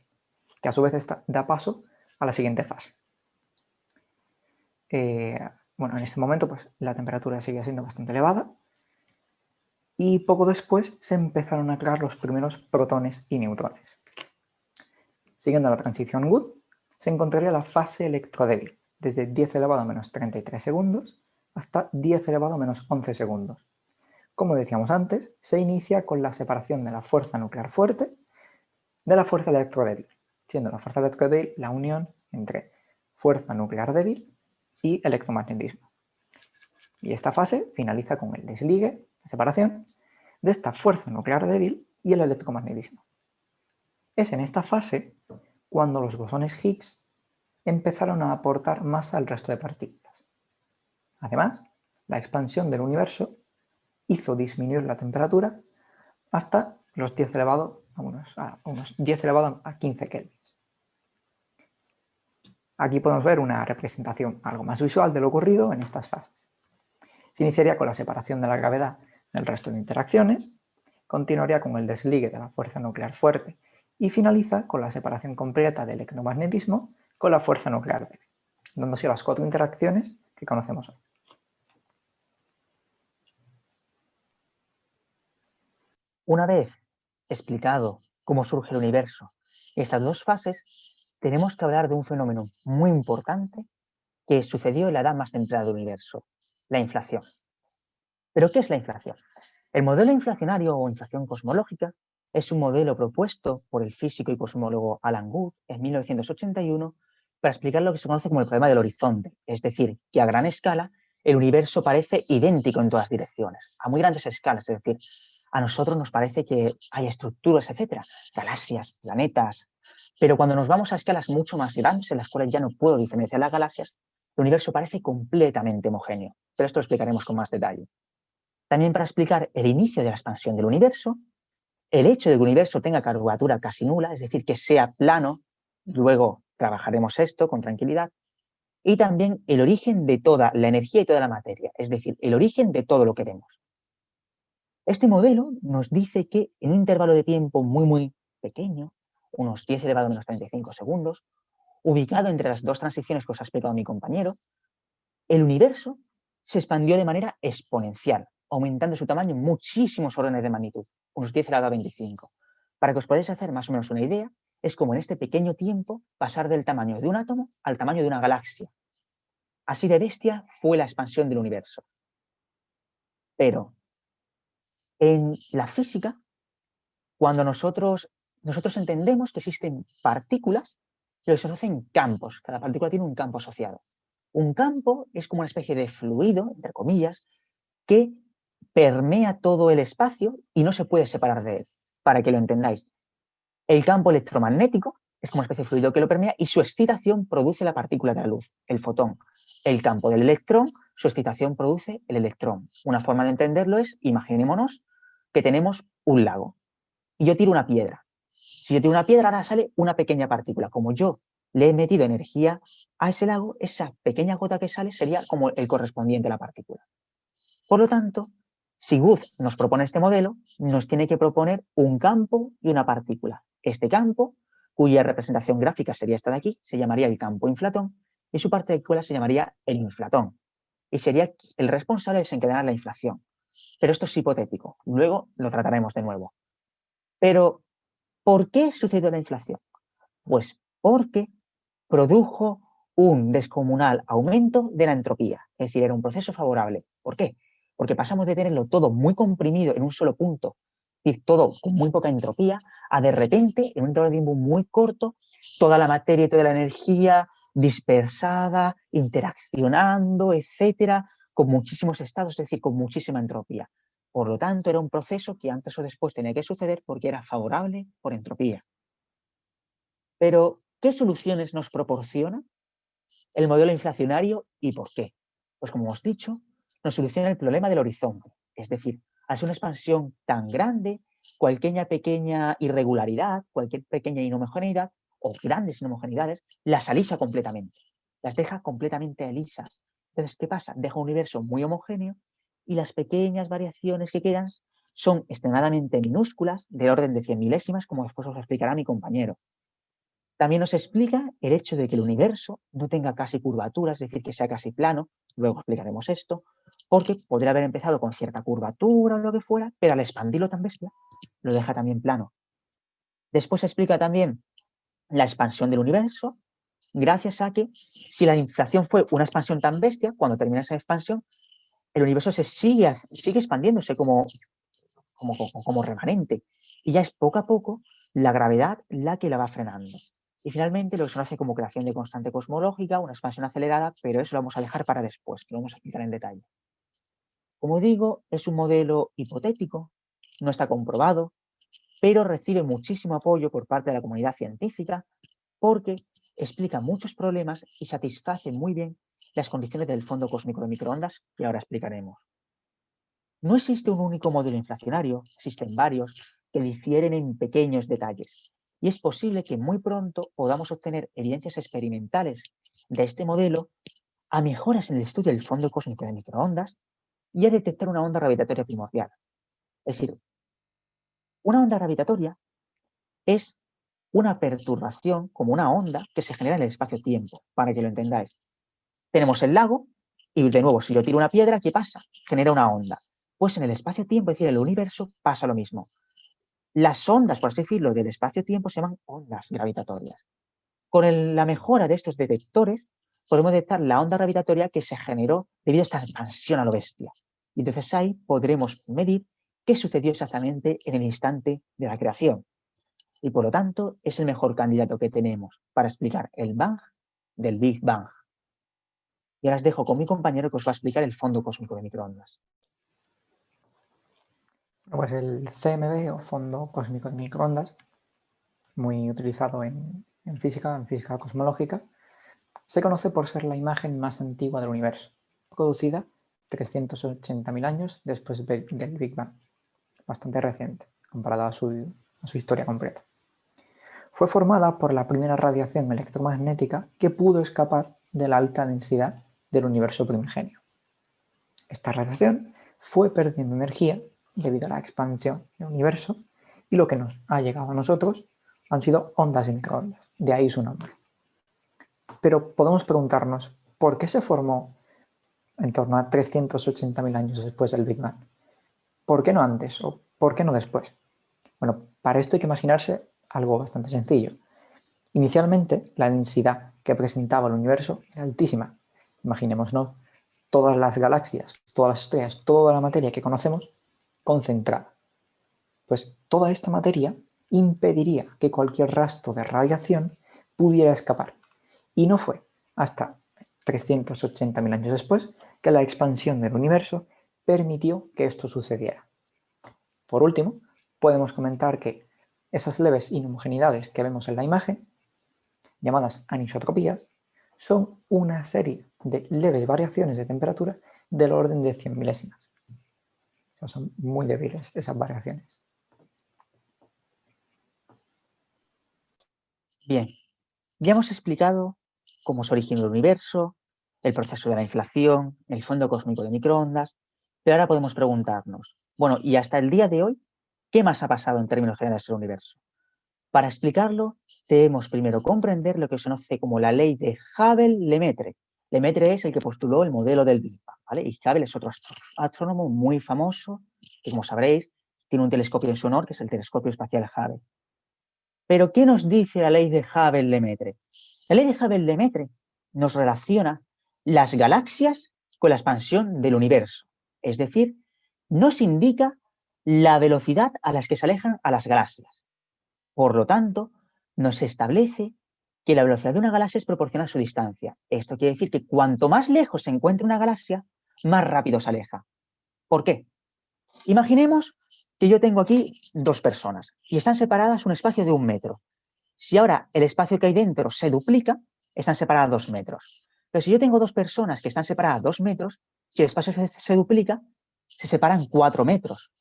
que a su vez da paso a la siguiente fase. En este momento pues, la temperatura sigue siendo bastante elevada y poco después se empezaron a crear los primeros protones y neutrones. Siguiendo la transición Wood, se encontraría la fase electrodébil, desde 10 elevado a menos 33 segundos hasta 10 elevado a menos 11 segundos, como decíamos antes, se inicia con la separación de la fuerza nuclear fuerte de la fuerza electrodébil, siendo la fuerza electrodébil la unión entre fuerza nuclear débil y electromagnetismo. Y esta fase finaliza con el desligue, la separación, de esta fuerza nuclear débil y el electromagnetismo. Es en esta fase cuando los bosones Higgs empezaron a aportar masa al resto de partículas. Además, la expansión del universo hizo disminuir la temperatura hasta los 10 elevado a unos 10 elevado a 15 kelvins. Aquí podemos ver una representación algo más visual de lo ocurrido en estas fases. Se iniciaría con la separación de la gravedad del resto de interacciones, continuaría con el desligue de la fuerza nuclear fuerte y finaliza con la separación completa del electromagnetismo con la fuerza nuclear débil, dándose las 4 interacciones que conocemos hoy. Una vez explicado cómo surge el universo y estas dos fases, tenemos que hablar de un fenómeno muy importante que sucedió en la edad más temprana del universo, la inflación. ¿Pero qué es la inflación? El modelo inflacionario o inflación cosmológica es un modelo propuesto por el físico y cosmólogo Alan Guth en 1981 para explicar lo que se conoce como el problema del horizonte, es decir, que a gran escala el universo parece idéntico en todas direcciones, a muy grandes escalas, es decir, a nosotros nos parece que hay estructuras, etcétera, galaxias, planetas, pero cuando nos vamos a escalas mucho más grandes, en las cuales ya no puedo diferenciar las galaxias, el universo parece completamente homogéneo, pero esto lo explicaremos con más detalle. También para explicar el inicio de la expansión del universo, el hecho de que el universo tenga curvatura casi nula, es decir, que sea plano, luego trabajaremos esto con tranquilidad, y también el origen de toda la energía y toda la materia, es decir, el origen de todo lo que vemos. Este modelo nos dice que en un intervalo de tiempo muy pequeño, unos 10 elevado a menos 35 segundos, ubicado entre las dos transiciones que os ha explicado mi compañero, el universo se expandió de manera exponencial, aumentando su tamaño en muchísimos órdenes de magnitud, unos 10 elevado a 25. Para que os podáis hacer más o menos una idea, es como en este pequeño tiempo pasar del tamaño de un átomo al tamaño de una galaxia. Así de bestia fue la expansión del universo. Pero en la física, cuando nosotros entendemos que existen partículas, pero se asocian campos. Cada partícula tiene un campo asociado. Un campo es como una especie de fluido, entre comillas, que permea todo el espacio y no se puede separar de él. Para que lo entendáis, el campo electromagnético es como una especie de fluido que lo permea y su excitación produce la partícula de la luz, el fotón. El campo del electrón, su excitación produce el electrón. Una forma de entenderlo es, imaginémonos que tenemos un lago y yo tiro una piedra. Si yo tiro una piedra, ahora sale una pequeña partícula. Como yo le he metido energía a ese lago, esa pequeña gota que sale sería como el correspondiente a la partícula. Por lo tanto, si Guth nos propone este modelo, nos tiene que proponer un campo y una partícula. Este campo, cuya representación gráfica sería esta de aquí, se llamaría el campo inflatón y su partícula se llamaría el inflatón. Y sería el responsable de desencadenar la inflación. Pero esto es hipotético. Luego lo trataremos de nuevo. Pero, ¿por qué sucedió la inflación? Pues porque produjo un descomunal aumento de la entropía. Es decir, era un proceso favorable. ¿Por qué? Porque pasamos de tenerlo todo muy comprimido en un solo punto, y todo con muy poca entropía, a de repente, en un intervalo de tiempo muy corto, toda la materia y toda la energía dispersada, interaccionando, etcétera, con muchísimos estados, es decir, con muchísima entropía. Por lo tanto, era un proceso que antes o después tenía que suceder porque era favorable por entropía. Pero, ¿qué soluciones nos proporciona el modelo inflacionario y por qué? Pues como hemos dicho, nos soluciona el problema del horizonte. Es decir, al ser una expansión tan grande, cualquier pequeña irregularidad, cualquier pequeña inhomogeneidad o grandes inhomogeneidades, las alisa completamente. Las deja completamente lisas. Entonces, ¿qué pasa? Deja un universo muy homogéneo y las pequeñas variaciones que quedan son extremadamente minúsculas, del orden de 100 milésimas, como después os explicará mi compañero. También nos explica el hecho de que el universo no tenga casi curvatura, es decir, que sea casi plano, luego explicaremos esto, porque podría haber empezado con cierta curvatura o lo que fuera, pero al expandirlo tan bestia, lo deja también plano. Después explica también la expansión del universo, gracias a que si la inflación fue una expansión tan bestia, cuando termina esa expansión, el universo sigue expandiéndose como remanente. Y ya es poco a poco la gravedad la que la va frenando. Y finalmente lo que se conoce como creación de constante cosmológica, una expansión acelerada, pero eso lo vamos a dejar para después, que lo vamos a explicar en detalle. Como digo, es un modelo hipotético, no está comprobado, pero recibe muchísimo apoyo por parte de la comunidad científica porque explica muchos problemas y satisface muy bien las condiciones del fondo cósmico de microondas que ahora explicaremos. No existe un único modelo inflacionario, existen varios que difieren en pequeños detalles y es posible que muy pronto podamos obtener evidencias experimentales de este modelo a mejoras en el estudio del fondo cósmico de microondas y a detectar una onda gravitatoria primordial. Es decir, una onda gravitatoria es una perturbación como una onda que se genera en el espacio-tiempo, para que lo entendáis. Tenemos el lago y de nuevo, si yo tiro una piedra, ¿qué pasa? Genera una onda. Pues en el espacio-tiempo, es decir, en el universo, pasa lo mismo. Las ondas, por así decirlo, del espacio-tiempo se llaman ondas gravitatorias. Con la mejora de estos detectores, podemos detectar la onda gravitatoria que se generó debido a esta expansión a lo bestia. Y entonces ahí podremos medir qué sucedió exactamente en el instante de la creación. Y por lo tanto, es el mejor candidato que tenemos para explicar el Bang del Big Bang. Y ahora os dejo con mi compañero que os va a explicar el fondo cósmico de microondas. Pues el CMB o fondo cósmico de microondas, muy utilizado en física cosmológica, se conoce por ser la imagen más antigua del universo, producida 380.000 años después del Big Bang, bastante reciente comparado a su historia completa. Fue formada por la primera radiación electromagnética que pudo escapar de la alta densidad del universo primigenio. Esta radiación fue perdiendo energía debido a la expansión del universo y lo que nos ha llegado a nosotros han sido ondas de microondas, de ahí su nombre. Pero podemos preguntarnos, ¿por qué se formó en torno a 380.000 años después del Big Bang? ¿Por qué no antes o por qué no después? Bueno, para esto hay que imaginarse algo bastante sencillo. Inicialmente, la densidad que presentaba el universo era altísima. Imaginémonos todas las galaxias, todas las estrellas, toda la materia que conocemos concentrada. Pues toda esta materia impediría que cualquier rastro de radiación pudiera escapar. Y no fue hasta 380.000 años después que la expansión del universo permitió que esto sucediera. Por último, podemos comentar que esas leves inhomogeneidades que vemos en la imagen, llamadas anisotropías, son una serie de leves variaciones de temperatura del orden de 100 milésimas. Son muy débiles esas variaciones. Bien, ya hemos explicado cómo se origina el universo, el proceso de la inflación, el fondo cósmico de microondas, pero ahora podemos preguntarnos, bueno, y hasta el día de hoy, ¿qué más ha pasado en términos generales en el universo? Para explicarlo, debemos primero comprender lo que se conoce como la ley de Hubble-Lemaitre. Lemaitre es el que postuló el modelo del Big Bang, ¿vale? Y Hubble es otro astrónomo muy famoso, que como sabréis, tiene un telescopio en su honor, que es el telescopio espacial Hubble. Pero, ¿qué nos dice la ley de Hubble-Lemaitre? La ley de Hubble-Lemaitre nos relaciona las galaxias con la expansión del universo. Es decir, nos indica la velocidad a las que se alejan a las galaxias. Por lo tanto, nos establece que la velocidad de una galaxia es proporcional a su distancia. Esto quiere decir que cuanto más lejos se encuentre una galaxia, más rápido se aleja. ¿Por qué? Imaginemos que yo tengo aquí dos personas y están separadas un espacio de 1 metro. Si ahora el espacio que hay dentro se duplica, están separadas 2 metros. Pero si yo tengo dos personas que están separadas 2 metros, si el espacio se duplica, se separan 4 metros.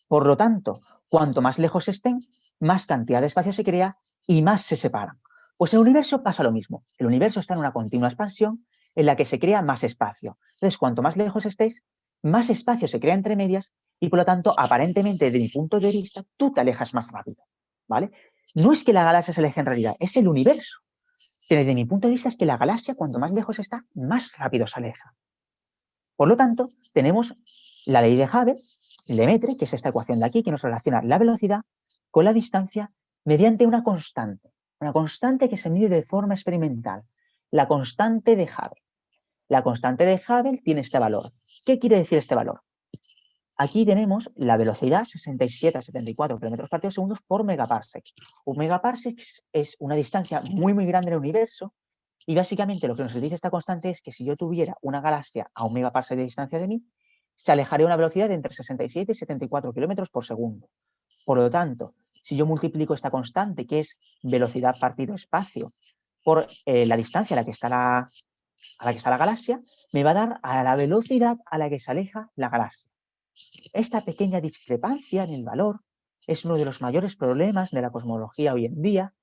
Por lo tanto, cuanto más lejos estén, más cantidad de espacio se crea y más se separan. Pues en el universo pasa lo mismo. El universo está en una continua expansión en la que se crea más espacio. Entonces, cuanto más lejos estéis, más espacio se crea entre medias y, por lo tanto, aparentemente, desde mi punto de vista, tú te alejas más rápido, ¿vale? No es que la galaxia se aleje en realidad, es el universo. Que desde mi punto de vista es que la galaxia, cuanto más lejos está, más rápido se aleja. Por lo tanto, tenemos la ley de Hubble, Lemaitre, que es esta ecuación de aquí, que nos relaciona la velocidad con la distancia mediante una constante que se mide de forma experimental, la constante de Hubble. La constante de Hubble tiene este valor, ¿Qué quiere decir este valor? Aquí tenemos la velocidad 67 a 74 km por segundo por megaparsec. Un megaparsec es una distancia muy, muy grande en el universo y básicamente lo que nos dice esta constante es que si yo tuviera una galaxia a un megaparsec de distancia de mí, se alejaría a una velocidad de entre 67 y 74 km por segundo. Por lo tanto, si yo multiplico esta constante, que es velocidad partido espacio, por la distancia a la que está la galaxia, me va a dar a la velocidad a la que se aleja la galaxia. Esta pequeña discrepancia en el valor es uno de los mayores problemas de la cosmología hoy en día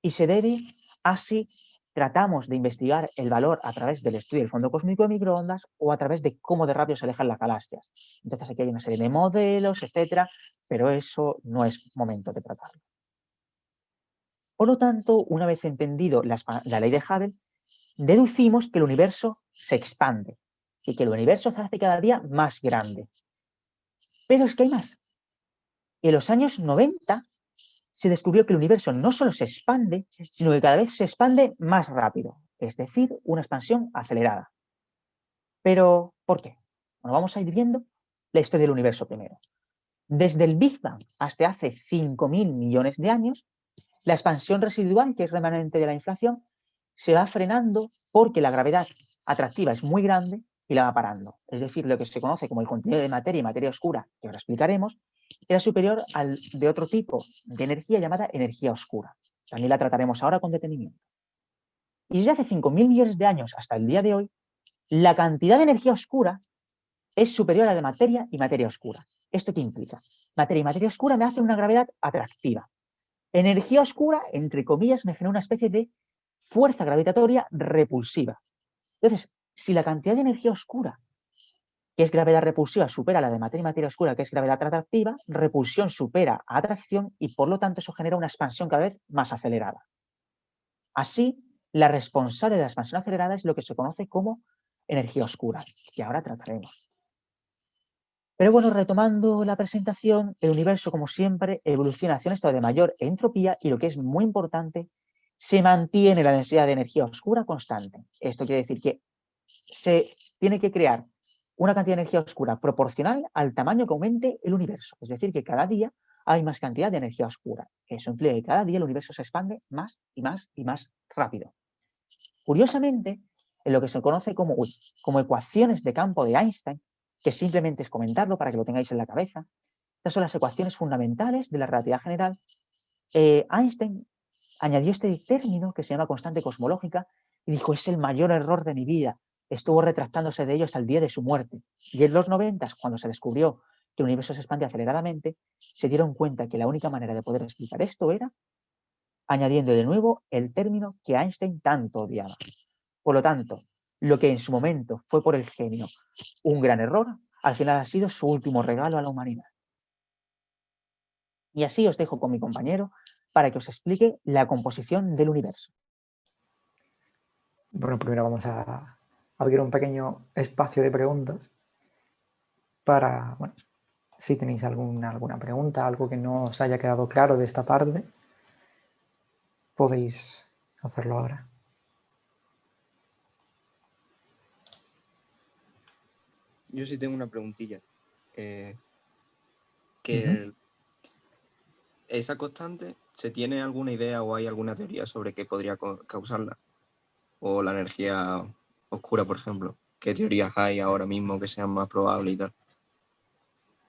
y se debe a si tratamos de investigar el valor a través del estudio del fondo cósmico de microondas o a través de cómo de rápido se alejan las galaxias. Entonces aquí hay una serie de modelos, etcétera, pero eso no es momento de tratarlo. Por lo tanto, una vez entendido la ley de Hubble, deducimos que el universo se expande y que el universo se hace cada día más grande. Pero es que hay más. En los años 90 se descubrió que el universo no solo se expande, sino que cada vez se expande más rápido, es decir, una expansión acelerada. Pero, ¿por qué? Bueno, vamos a ir viendo la historia del universo primero. Desde el Big Bang hasta hace 5.000 millones de años, la expansión residual, que es remanente de la inflación, se va frenando porque la gravedad atractiva es muy grande y la va parando. Es decir, lo que se conoce como el contenido de materia y materia oscura, que ahora explicaremos, era superior al de otro tipo de energía llamada energía oscura. También la trataremos ahora con detenimiento. Y desde hace 5.000 millones de años hasta el día de hoy, la cantidad de energía oscura es superior a la de materia y materia oscura. ¿Esto qué implica? Materia y materia oscura me hacen una gravedad atractiva. Energía oscura, entre comillas, me genera una especie de fuerza gravitatoria repulsiva. Entonces, si la cantidad de energía oscura, que es gravedad repulsiva, supera la de materia y materia oscura, que es gravedad atractiva, repulsión supera a atracción y por lo tanto eso genera una expansión cada vez más acelerada. Así, la responsable de la expansión acelerada es lo que se conoce como energía oscura, que ahora trataremos. Pero bueno, retomando la presentación, el universo, como siempre, evoluciona hacia un estado de mayor entropía y lo que es muy importante, se mantiene la densidad de energía oscura constante. Esto quiere decir que se tiene que crear una cantidad de energía oscura proporcional al tamaño que aumente el universo. Es decir, que cada día hay más cantidad de energía oscura. Eso implica que cada día el universo se expande más y más y más rápido. Curiosamente, en lo que se conoce como ecuaciones de campo de Einstein, que simplemente es comentarlo para que lo tengáis en la cabeza, estas son las ecuaciones fundamentales de la relatividad general. Einstein añadió este término que se llama constante cosmológica y dijo, es el mayor error de mi vida. Estuvo retractándose de ello hasta el día de su muerte. Y en los 90, cuando se descubrió que el universo se expande aceleradamente, se dieron cuenta que la única manera de poder explicar esto era añadiendo de nuevo el término que Einstein tanto odiaba. Por lo tanto, lo que en su momento fue por el genio un gran error, al final ha sido su último regalo a la humanidad. Y así os dejo con mi compañero para que os explique la composición del universo. Bueno, primero vamos a abrir un pequeño espacio de preguntas para, bueno, si tenéis alguna pregunta, algo que no os haya quedado claro de esta parte, podéis hacerlo ahora. Yo sí tengo una preguntilla. ¿Esa constante se tiene alguna idea o hay alguna teoría sobre qué podría causarla? O la energía oscura, por ejemplo. ¿Qué teorías hay ahora mismo que sean más probables y tal?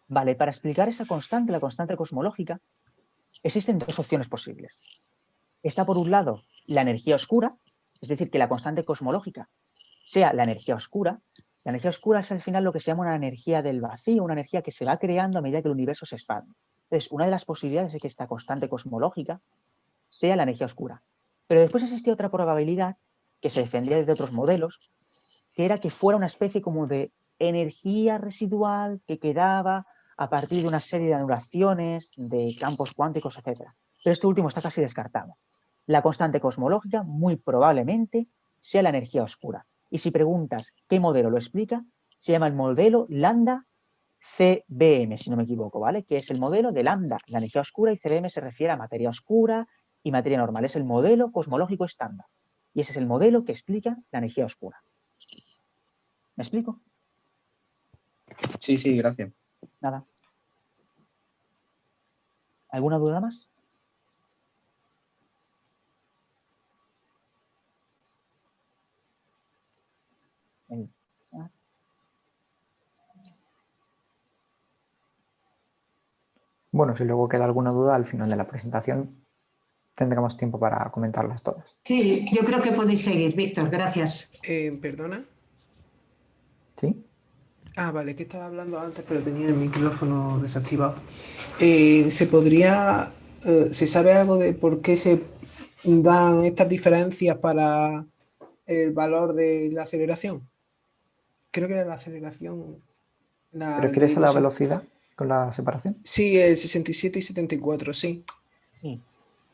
Vale, para explicar esa constante, la constante cosmológica, existen dos opciones posibles. Está por un lado la energía oscura, es decir, que la constante cosmológica sea la energía oscura. La energía oscura es al final lo que se llama una energía del vacío, una energía que se va creando a medida que el universo se expande. Entonces, una de las posibilidades es que esta constante cosmológica sea la energía oscura. Pero después existe otra probabilidad que se defendía desde otros modelos, que era que fuera una especie como de energía residual que quedaba a partir de una serie de anulaciones, de campos cuánticos, etc. Pero este último está casi descartado. La constante cosmológica muy probablemente sea la energía oscura. Y si preguntas qué modelo lo explica, se llama el modelo lambda CBM, si no me equivoco, ¿vale? Que es el modelo de lambda, la energía oscura, y CBM se refiere a materia oscura y materia normal. Es el modelo cosmológico estándar. Y ese es el modelo que explica la energía oscura. ¿Me explico? Sí, gracias. Nada. ¿Alguna duda más? Bueno, si luego queda alguna duda al final de la presentación, tendremos tiempo para comentarlas todas. Sí, yo creo que podéis seguir, Víctor, gracias. ¿Perdona? ¿Sí? Ah, vale, que estaba hablando antes, pero tenía el micrófono desactivado. ¿Se sabe algo de por qué se dan estas diferencias para el valor de la aceleración? Creo que era la aceleración. ¿Te refieres a la velocidad con la separación? Sí, el 67 y 74, sí. Sí.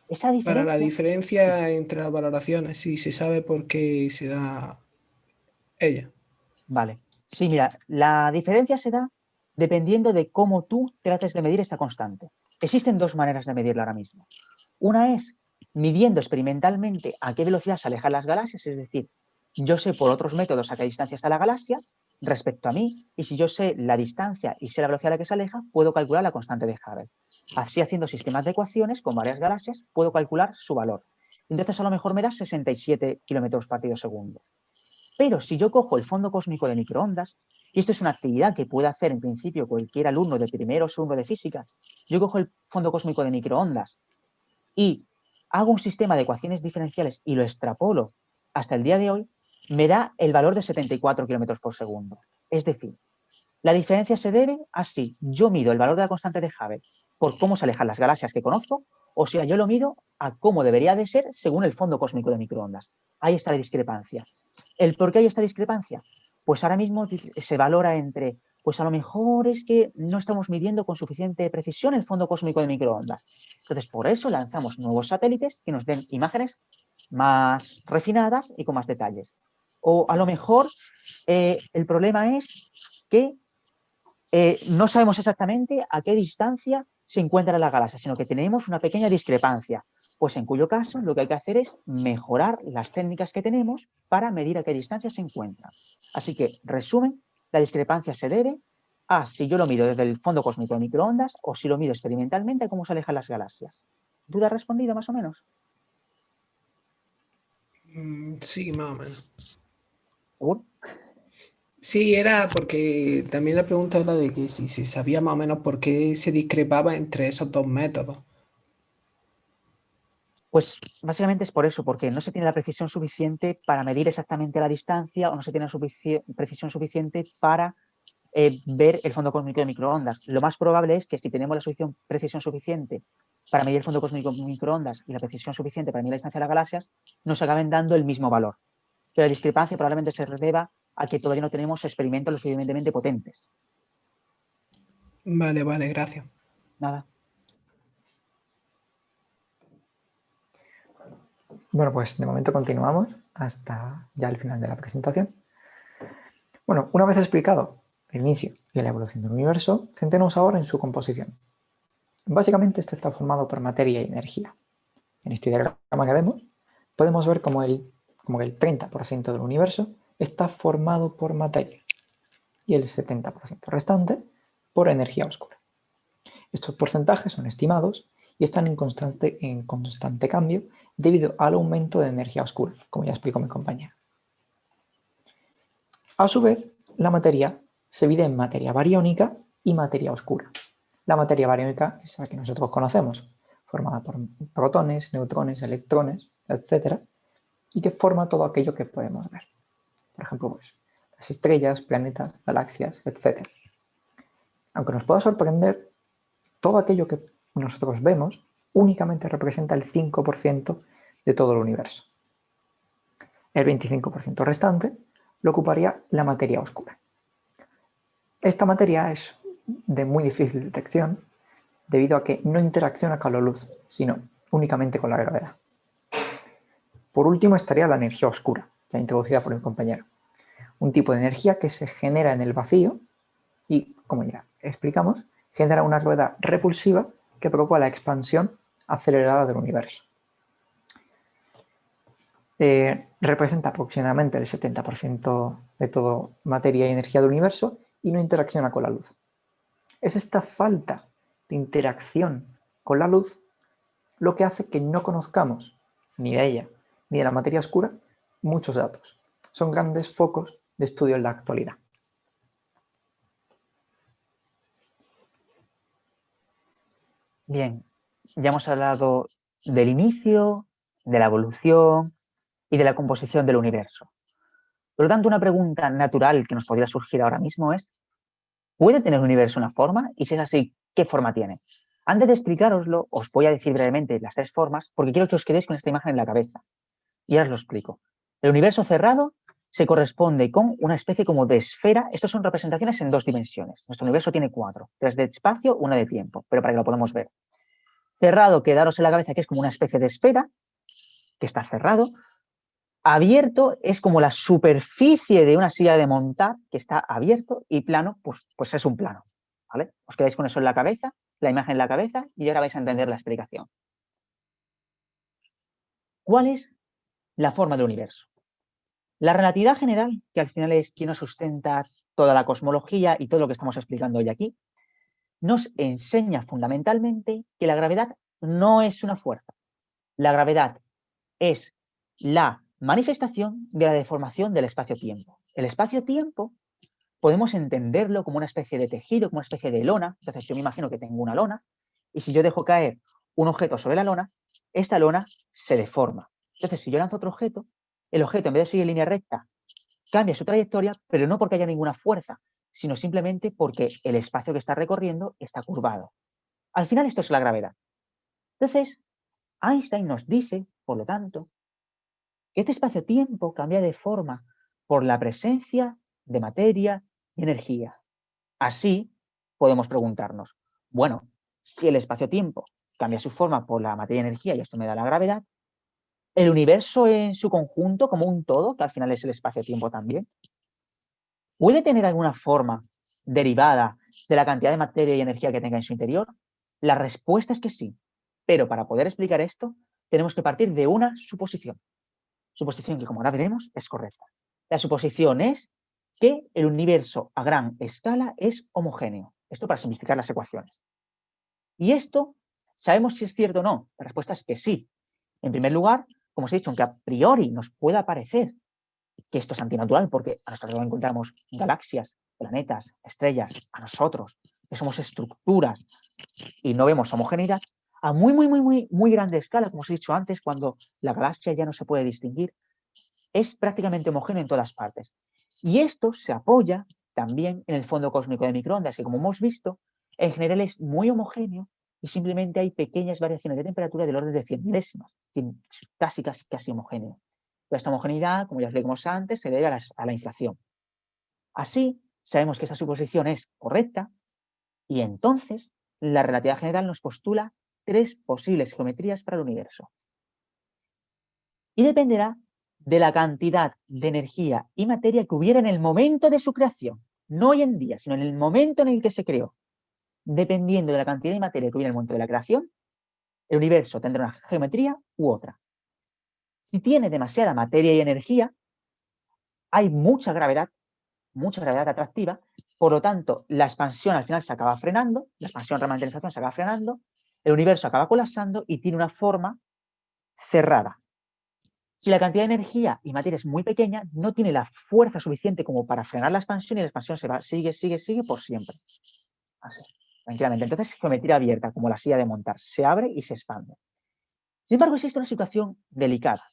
Esa diferencia... Para la diferencia entre las valoraciones, sí, se sabe por qué se da ella. Vale. Sí, mira, la diferencia se da dependiendo de cómo tú trates de medir esta constante. Existen dos maneras de medirla ahora mismo. Una es midiendo experimentalmente a qué velocidad se alejan las galaxias, es decir, yo sé por otros métodos a qué distancia está la galaxia respecto a mí, y si yo sé la distancia y sé la velocidad a la que se aleja, puedo calcular la constante de Hubble. Así, haciendo sistemas de ecuaciones con varias galaxias, puedo calcular su valor. Entonces, a lo mejor me da 67 kilómetros partido segundo. Pero si yo cojo el fondo cósmico de microondas, y esto es una actividad que puede hacer en principio cualquier alumno de primero o segundo de física, yo cojo el fondo cósmico de microondas y hago un sistema de ecuaciones diferenciales y lo extrapolo hasta el día de hoy, me da el valor de 74 kilómetros por segundo. Es decir, la diferencia se debe a si yo mido el valor de la constante de Hubble por cómo se alejan las galaxias que conozco, o sea, yo lo mido a cómo debería de ser según el fondo cósmico de microondas. Ahí está la discrepancia. ¿El por qué hay esta discrepancia? Pues ahora mismo se valora entre, pues a lo mejor es que no estamos midiendo con suficiente precisión el fondo cósmico de microondas. Entonces, por eso lanzamos nuevos satélites que nos den imágenes más refinadas y con más detalles. O a lo mejor el problema es que no sabemos exactamente a qué distancia se encuentra la galaxia, sino que tenemos una pequeña discrepancia. Pues en cuyo caso lo que hay que hacer es mejorar las técnicas que tenemos para medir a qué distancia se encuentra. Así que, resumen, la discrepancia se debe a si yo lo mido desde el fondo cósmico de microondas o si lo mido experimentalmente a cómo se alejan las galaxias. ¿Duda respondida más o menos? Sí, más o menos. ¿Seguro? Sí, era porque también la pregunta era de que si se sabía más o menos por qué se discrepaba entre esos dos métodos. Pues básicamente es por eso, porque no se tiene la precisión suficiente para medir exactamente la distancia o no se tiene la precisión suficiente para ver el fondo cósmico de microondas. Lo más probable es que si tenemos la precisión suficiente para medir el fondo cósmico de microondas y la precisión suficiente para medir la distancia de las galaxias, nos acaben dando el mismo valor. Pero la discrepancia probablemente se deba a que todavía no tenemos experimentos lo suficientemente potentes. Vale, gracias. Nada. Bueno, pues de momento continuamos hasta ya el final de la presentación. Bueno, una vez explicado el inicio y la evolución del universo, centrémonos ahora en su composición. Básicamente este está formado por materia y energía. En este diagrama que vemos, podemos ver como el 30% del universo está formado por materia y el 70% restante por energía oscura. Estos porcentajes son estimados y están en constante cambio debido al aumento de energía oscura, como ya explicó mi compañero. A su vez, la materia se divide en materia bariónica y materia oscura. La materia bariónica es la que nosotros conocemos, formada por protones, neutrones, electrones, etc., y que forma todo aquello que podemos ver. Por ejemplo, pues, las estrellas, planetas, galaxias, etc. Aunque nos pueda sorprender, todo aquello que nosotros vemos únicamente representa el 5% de todo el universo. El 25% restante lo ocuparía la materia oscura. Esta materia es de muy difícil detección debido a que no interacciona con la luz, sino únicamente con la gravedad. Por último estaría la energía oscura, ya introducida por mi compañero. Un tipo de energía que se genera en el vacío y, como ya explicamos, genera una rueda repulsiva que provoca la expansión acelerada del universo. Representa aproximadamente el 70% de toda materia y energía del universo y no interacciona con la luz. Es esta falta de interacción con la luz lo que hace que no conozcamos ni de ella ni de la materia oscura muchos datos. Son grandes focos de estudio en la actualidad. Bien, ya hemos hablado del inicio, de la evolución y de la composición del universo. Por lo tanto, una pregunta natural que nos podría surgir ahora mismo es, ¿puede tener un universo una forma? Y si es así, ¿qué forma tiene? Antes de explicároslo, os voy a decir brevemente las 3 formas, porque quiero que os quedéis con esta imagen en la cabeza. Y ahora os lo explico. El universo cerrado se corresponde con una especie como de esfera. Estas son representaciones en 2 dimensiones. Nuestro universo tiene 4, 3 de espacio, 1 de tiempo, pero para que lo podamos ver. Cerrado, quedaros en la cabeza que es como una especie de esfera, que está cerrado. Abierto es como la superficie de una silla de montar, que está abierto, y plano, pues es un plano. ¿Vale? Os quedáis con eso en la cabeza, la imagen en la cabeza, y ahora vais a entender la explicación. ¿Cuál es la forma del universo? La relatividad general, que al final es quien nos sustenta toda la cosmología y todo lo que estamos explicando hoy aquí, nos enseña fundamentalmente que la gravedad no es una fuerza. La gravedad es la manifestación de la deformación del espacio-tiempo. El espacio-tiempo podemos entenderlo como una especie de tejido, como una especie de lona. Entonces yo me imagino que tengo una lona y si yo dejo caer un objeto sobre la lona, esta lona se deforma. Entonces si yo lanzo otro objeto, el objeto en vez de seguir en línea recta cambia su trayectoria, pero no porque haya ninguna fuerza, sino simplemente porque el espacio que está recorriendo está curvado. Al final esto es la gravedad. Entonces, Einstein nos dice, por lo tanto, que este espacio-tiempo cambia de forma por la presencia de materia y energía. Así, podemos preguntarnos, bueno, si el espacio-tiempo cambia su forma por la materia y energía, y esto me da la gravedad, ¿el universo en su conjunto, como un todo, que al final es el espacio-tiempo también, puede tener alguna forma derivada de la cantidad de materia y energía que tenga en su interior? La respuesta es que sí, pero para poder explicar esto, tenemos que partir de una suposición. Suposición que, como ahora veremos, es correcta. La suposición es que el universo a gran escala es homogéneo. Esto para simplificar las ecuaciones. Y esto, ¿sabemos si es cierto o no? La respuesta es que sí. En primer lugar, como os he dicho, aunque a priori nos pueda parecer que esto es antinatural, porque a nuestro alrededor encontramos galaxias, planetas, estrellas, a nosotros, que somos estructuras y no vemos homogeneidad, a muy grande escala, como os he dicho antes, cuando la galaxia ya no se puede distinguir, es prácticamente homogéneo en todas partes. Y esto se apoya también en el fondo cósmico de microondas, que como hemos visto, en general es muy homogéneo y simplemente hay pequeñas variaciones de temperatura del orden de 100 milésimas, casi homogéneo. Pero esta homogeneidad, como ya os dijimos antes, se debe a la inflación. Así, sabemos que esta suposición es correcta y entonces la relatividad general nos postula 3 posibles geometrías para el universo. Y dependerá de la cantidad de energía y materia que hubiera en el momento de su creación, no hoy en día, sino en el momento en el que se creó. Dependiendo de la cantidad de materia que hubiera en el momento de la creación, el universo tendrá una geometría u otra. Si tiene demasiada materia y energía, hay mucha gravedad atractiva, por lo tanto, la expansión al final se acaba frenando, la expansión remanentización se acaba frenando, el universo acaba colapsando y tiene una forma cerrada. Si la cantidad de energía y materia es muy pequeña, no tiene la fuerza suficiente como para frenar la expansión y la expansión sigue por siempre. Así, tranquilamente. Entonces, geometría abierta, como la silla de montar, se abre y se expande. Sin embargo, existe una situación delicada.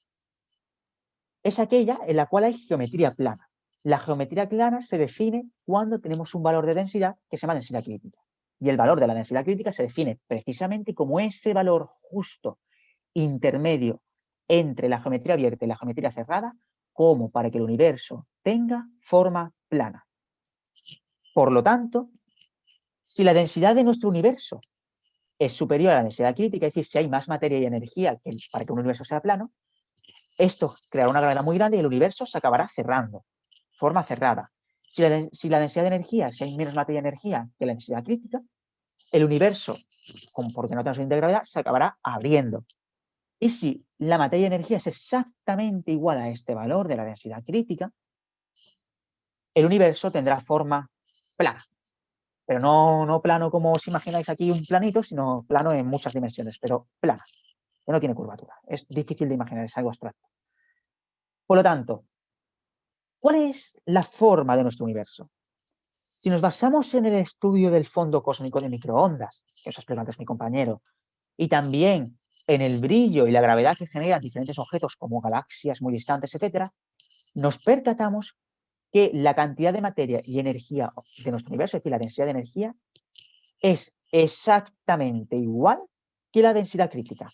Es aquella en la cual hay geometría plana. La geometría plana se define cuando tenemos un valor de densidad que se llama densidad crítica. Y el valor de la densidad crítica se define precisamente como ese valor justo, intermedio, entre la geometría abierta y la geometría cerrada, como para que el universo tenga forma plana. Por lo tanto, si la densidad de nuestro universo es superior a la densidad crítica, es decir, si hay más materia y energía para que un universo sea plano, esto creará una gravedad muy grande y el universo se acabará cerrando, forma cerrada. Si la densidad de energía, si hay menos materia y energía que la densidad crítica, el universo, porque no tenemos suficiente gravedad, se acabará abriendo. Y si la materia y energía es exactamente igual a este valor de la densidad crítica, el universo tendrá forma plana. Pero no plano como os imagináis aquí un planito, sino plano en muchas dimensiones, pero plana, que no tiene curvatura. Es difícil de imaginar, es algo abstracto. Por lo tanto, ¿cuál es la forma de nuestro universo? Si nos basamos en el estudio del fondo cósmico de microondas, que os ha explicado antes mi compañero, y también en el brillo y la gravedad que generan diferentes objetos como galaxias muy distantes, etc., nos percatamos que la cantidad de materia y energía de nuestro universo, es decir, la densidad de energía, es exactamente igual que la densidad crítica.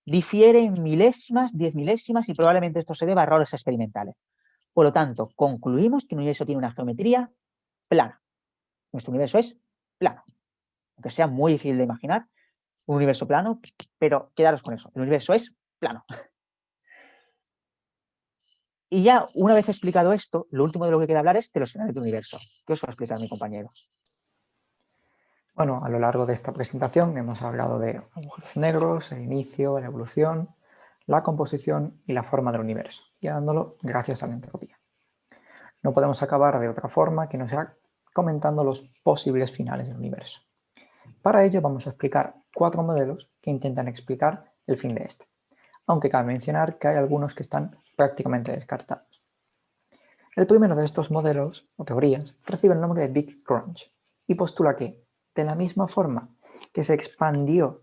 Difiere en milésimas, 10 milésimas y probablemente esto se deba a errores experimentales. Por lo tanto, concluimos que un universo tiene una geometría plana. Nuestro universo es plano. Aunque sea muy difícil de imaginar, un universo plano, pero quedaros con eso. El universo es plano. Y ya una vez explicado esto, lo último de lo que queda hablar es de los finales del universo. ¿Qué os va a explicar mi compañero? Bueno, a lo largo de esta presentación hemos hablado de agujeros negros, el inicio, la evolución, la composición y la forma del universo, guiándolo gracias a la entropía. No podemos acabar de otra forma que no sea comentando los posibles finales del universo. Para ello vamos a explicar 4 modelos que intentan explicar el fin de este, aunque cabe mencionar que hay algunos que están prácticamente descartados. El primero de estos modelos o teorías recibe el nombre de Big Crunch y postula que, de la misma forma que se expandió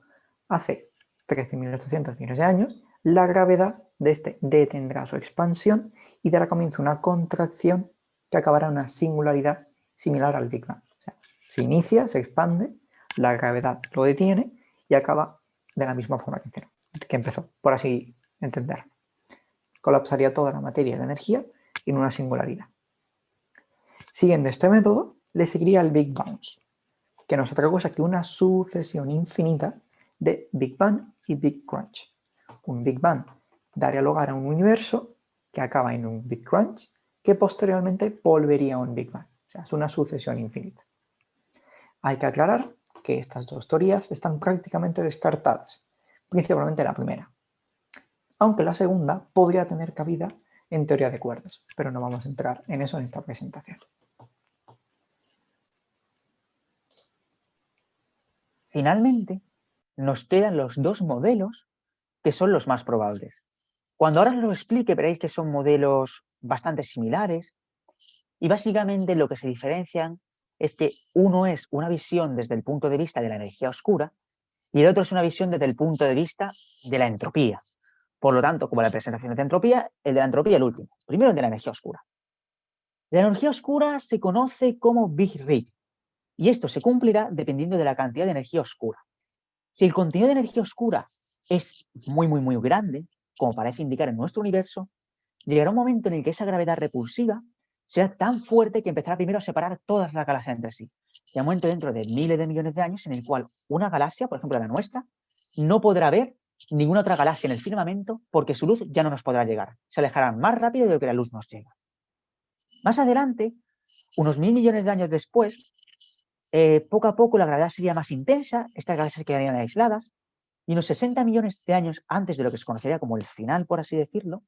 hace 13.800 millones de años, la gravedad de este detendrá su expansión y dará comienzo a una contracción que acabará en una singularidad similar al Big Bang. O sea, se inicia, se expande, la gravedad lo detiene y acaba de la misma forma que empezó, por así entender. Colapsaría toda la materia y la energía en una singularidad. Siguiendo este método, le seguiría el Big Bounce, que no es otra cosa que una sucesión infinita de Big Bang y Big Crunch. Un Big Bang daría lugar a un universo que acaba en un Big Crunch, que posteriormente volvería a un Big Bang. O sea, es una sucesión infinita. Hay que aclarar que estas dos teorías están prácticamente descartadas, principalmente la primera, aunque la segunda podría tener cabida en teoría de cuerdas, pero no vamos a entrar en eso en esta presentación. Finalmente, nos quedan los dos modelos que son los más probables. Cuando ahora os lo explique, veréis que son modelos bastante similares y básicamente lo que se diferencian es que uno es una visión desde el punto de vista de la energía oscura y el otro es una visión desde el punto de vista de la entropía. Por lo tanto, como la presentación de entropía, el de la entropía el último. Primero el de la energía oscura. La energía oscura se conoce como Big Rip y esto se cumplirá dependiendo de la cantidad de energía oscura. Si el contenido de energía oscura es muy grande, como parece indicar en nuestro universo, llegará un momento en el que esa gravedad repulsiva será tan fuerte que empezará primero a separar todas las galaxias entre sí. Y un momento dentro de miles de millones de años en el cual una galaxia, por ejemplo la nuestra, no podrá ver ninguna otra galaxia en el firmamento porque su luz ya no nos podrá llegar. Se alejará más rápido de lo que la luz nos llega. Más adelante, unos 1.000 millones de años después, poco a poco la gravedad sería más intensa, estas galaxias quedarían aisladas, y unos 60 millones de años antes de lo que se conocería como el final, por así decirlo,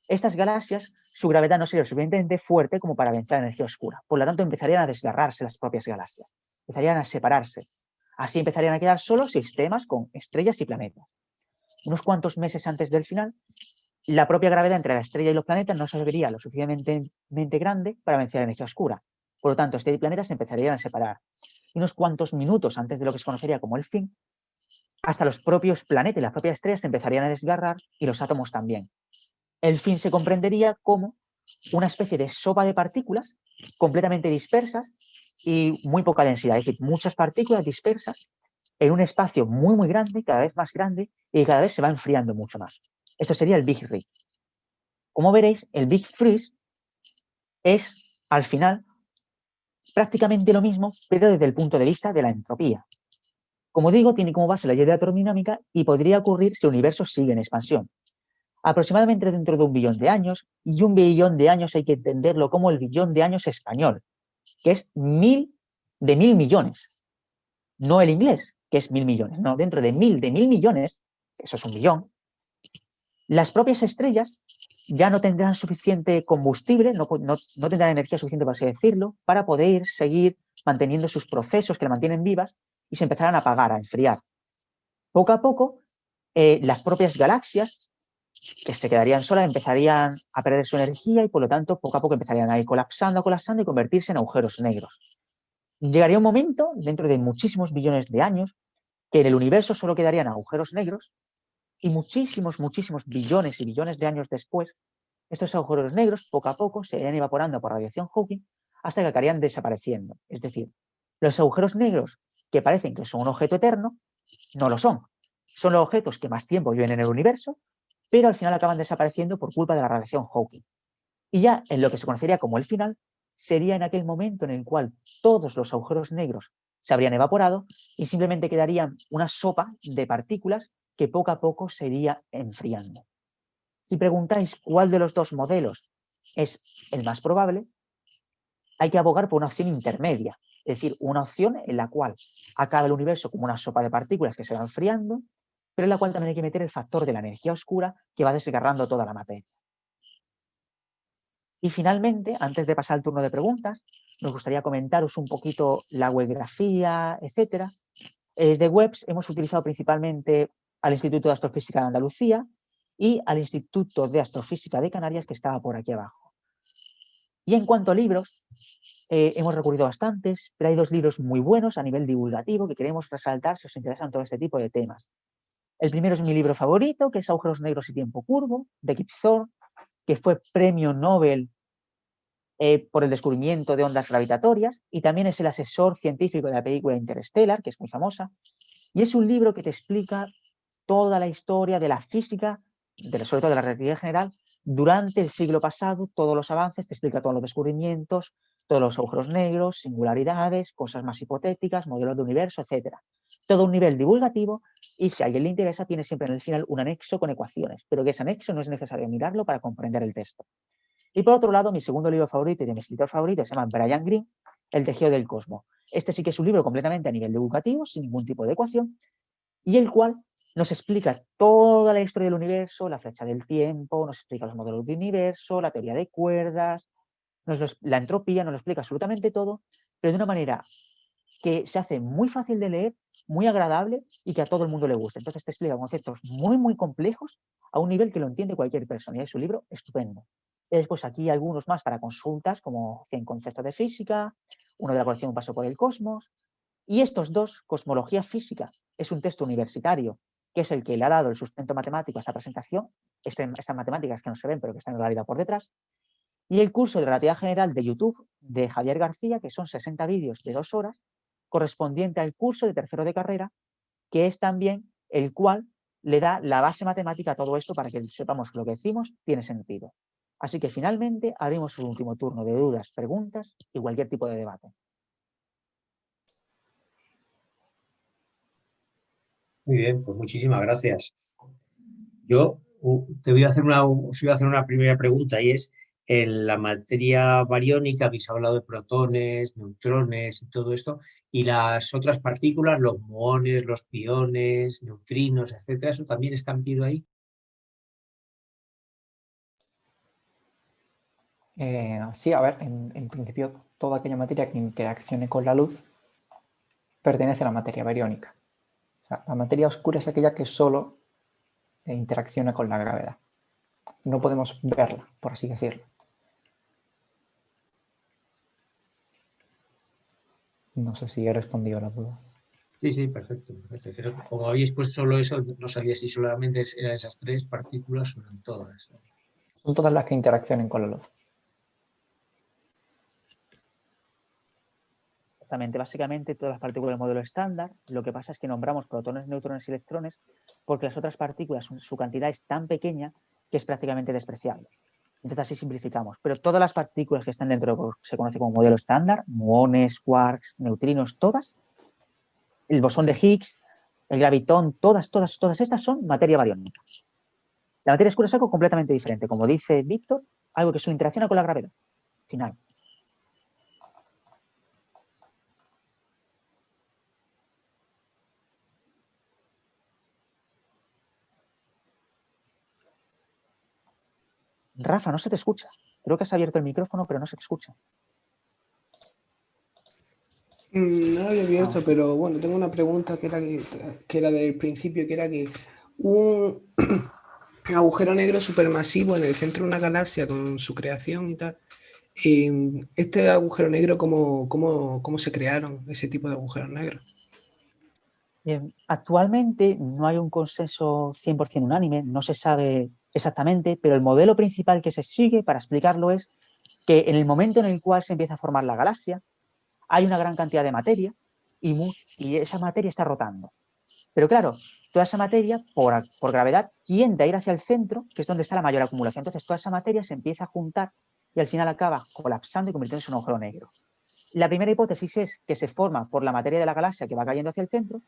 estas galaxias, su gravedad no sería suficientemente fuerte como para vencer la energía oscura. Por lo tanto, empezarían a desgarrarse las propias galaxias, empezarían a separarse. Así empezarían a quedar solo sistemas con estrellas y planetas. Unos cuantos meses antes del final, la propia gravedad entre la estrella y los planetas no se volvería lo suficientemente grande para vencer la energía oscura. Por lo tanto, estrellas y planetas se empezarían a separar. Y unos cuantos minutos antes de lo que se conocería como el fin, hasta los propios planetas y las propias estrellas se empezarían a desgarrar y los átomos también. El fin se comprendería como una especie de sopa de partículas completamente dispersas y muy poca densidad, es decir, muchas partículas dispersas en un espacio muy grande, cada vez más grande y cada vez se va enfriando mucho más. Esto sería el Big Rip. Como veréis, el Big Freeze es, al final, prácticamente lo mismo, pero desde el punto de vista de la entropía. Como digo, tiene como base la ley de la termodinámica y podría ocurrir si el universo sigue en expansión. Aproximadamente dentro de 1 billón de años, y 1 billón de años hay que entenderlo como el billón de años español, que es 1.000 de 1.000 millones. No el inglés, que es 1.000 millones. No, dentro de 1.000 millones, eso es 1 billón, las propias estrellas ya no tendrán suficiente combustible, no tendrán energía suficiente, por así decirlo, para poder seguir manteniendo sus procesos que la mantienen vivas y se empezarán a apagar, a enfriar. Poco a poco, las propias galaxias que se quedarían solas empezarían a perder su energía y por lo tanto poco a poco empezarían a ir colapsando y convertirse en agujeros negros. Llegaría un momento, dentro de muchísimos billones de años, que en el universo solo quedarían agujeros negros y muchísimos billones y billones de años después, estos agujeros negros poco a poco se irían evaporando por radiación Hawking hasta que acabarían desapareciendo. Es decir, los agujeros negros que parecen que son un objeto eterno, no lo son. Son los objetos que más tiempo viven en el universo, pero al final acaban desapareciendo por culpa de la radiación Hawking. Y ya en lo que se conocería como el final, sería en aquel momento en el cual todos los agujeros negros se habrían evaporado y simplemente quedarían una sopa de partículas que poco a poco se iría enfriando. Si preguntáis cuál de los dos modelos es el más probable, hay que abogar por una opción intermedia, es decir, una opción en la cual acaba el universo como una sopa de partículas que se va enfriando, pero en la cual también hay que meter el factor de la energía oscura que va desgarrando toda la materia. Y finalmente, antes de pasar al turno de preguntas, nos gustaría comentaros un poquito la webgrafía, etc. De webs hemos utilizado principalmente al Instituto de Astrofísica de Andalucía y al Instituto de Astrofísica de Canarias, que estaba por aquí abajo. Y en cuanto a libros, hemos recurrido a bastantes, pero hay dos libros muy buenos a nivel divulgativo que queremos resaltar si os interesan todo este tipo de temas. El primero es mi libro favorito, que es Agujeros Negros y Tiempo Curvo, de Kip Thorne, que fue premio Nobel por el descubrimiento de ondas gravitatorias, y también es el asesor científico de la película Interstellar, que es muy famosa, y es un libro que te explica toda la historia de la física, sobre todo de la relatividad general, durante el siglo pasado, todos los avances, te explica todos los descubrimientos, todos los agujeros negros, singularidades, cosas más hipotéticas, modelos de universo, etc. Todo un nivel divulgativo, y si a alguien le interesa, tiene siempre en el final un anexo con ecuaciones, pero que ese anexo no es necesario mirarlo para comprender el texto. Y por otro lado, mi segundo libro favorito y de mi escritor favorito se llama Brian Greene, El tejido del cosmos. Este sí que es un libro completamente a nivel divulgativo, sin ningún tipo de ecuación, y el cual nos explica toda la historia del universo, la flecha del tiempo, nos explica los modelos de universo, la teoría de cuerdas, la entropía, nos lo explica absolutamente todo, pero de una manera que se hace muy fácil de leer, muy agradable y que a todo el mundo le gusta. Entonces te explica conceptos muy complejos a un nivel que lo entiende cualquier persona, y es un libro estupendo. Y después aquí algunos más para consultas, como 100 conceptos de física, uno de la colección Un paso por el cosmos, y estos dos, Cosmología Física, es un texto universitario, que es el que le ha dado el sustento matemático a esta presentación, estas matemáticas que no se ven, pero que están en realidad por detrás, y el curso de Relatividad General de YouTube de Javier García, que son 60 vídeos de 2 horas, correspondiente al curso de tercero de carrera, que es también el cual le da la base matemática a todo esto para que sepamos que lo que decimos tiene sentido. Así que finalmente haremos un último turno de dudas, preguntas y cualquier tipo de debate. Muy bien, pues muchísimas gracias. Yo te voy a hacer os iba a hacer una primera pregunta y es, en la materia bariónica habéis hablado de protones, neutrones y todo esto, y las otras partículas, los muones, los piones, neutrinos, etcétera, ¿eso también está metido ahí? Sí, a ver, en principio toda aquella materia que interaccione con la luz pertenece a la materia bariónica. O sea, la materia oscura es aquella que solo interacciona con la gravedad. No podemos verla, por así decirlo. No sé si he respondido a la duda. Sí, perfecto. Pero como habéis puesto solo eso, no sabía si solamente eran esas tres partículas o eran todas. Son todas las que interaccionen con la luz. Exactamente, básicamente todas las partículas del modelo estándar. Lo que pasa es que nombramos protones, neutrones y electrones porque las otras partículas, su cantidad es tan pequeña que es prácticamente despreciable. Entonces así simplificamos. Pero todas las partículas que están dentro de lo que se conoce como modelo estándar, muones, quarks, neutrinos, todas, el bosón de Higgs, el gravitón, todas estas son materia bariónica. La materia oscura es algo completamente diferente. Como dice Víctor, algo que solo interacciona con la gravedad. Final. Rafa, no se te escucha. Creo que has abierto el micrófono, pero no se te escucha. No lo había abierto, pero bueno, tengo una pregunta que era del principio, que era que un agujero negro supermasivo en el centro de una galaxia con su creación y tal. Este agujero negro, ¿cómo se crearon ese tipo de agujeros negros? Bien, actualmente no hay un consenso 100% unánime, no se sabe exactamente, pero el modelo principal que se sigue para explicarlo es que en el momento en el cual se empieza a formar la galaxia, hay una gran cantidad de materia y esa materia está rotando. Pero claro, toda esa materia, por gravedad, tiende a ir hacia el centro, que es donde está la mayor acumulación. Entonces, toda esa materia se empieza a juntar y al final acaba colapsando y convirtiéndose en un agujero negro. La primera hipótesis es que se forma por la materia de la galaxia que va cayendo hacia el centro,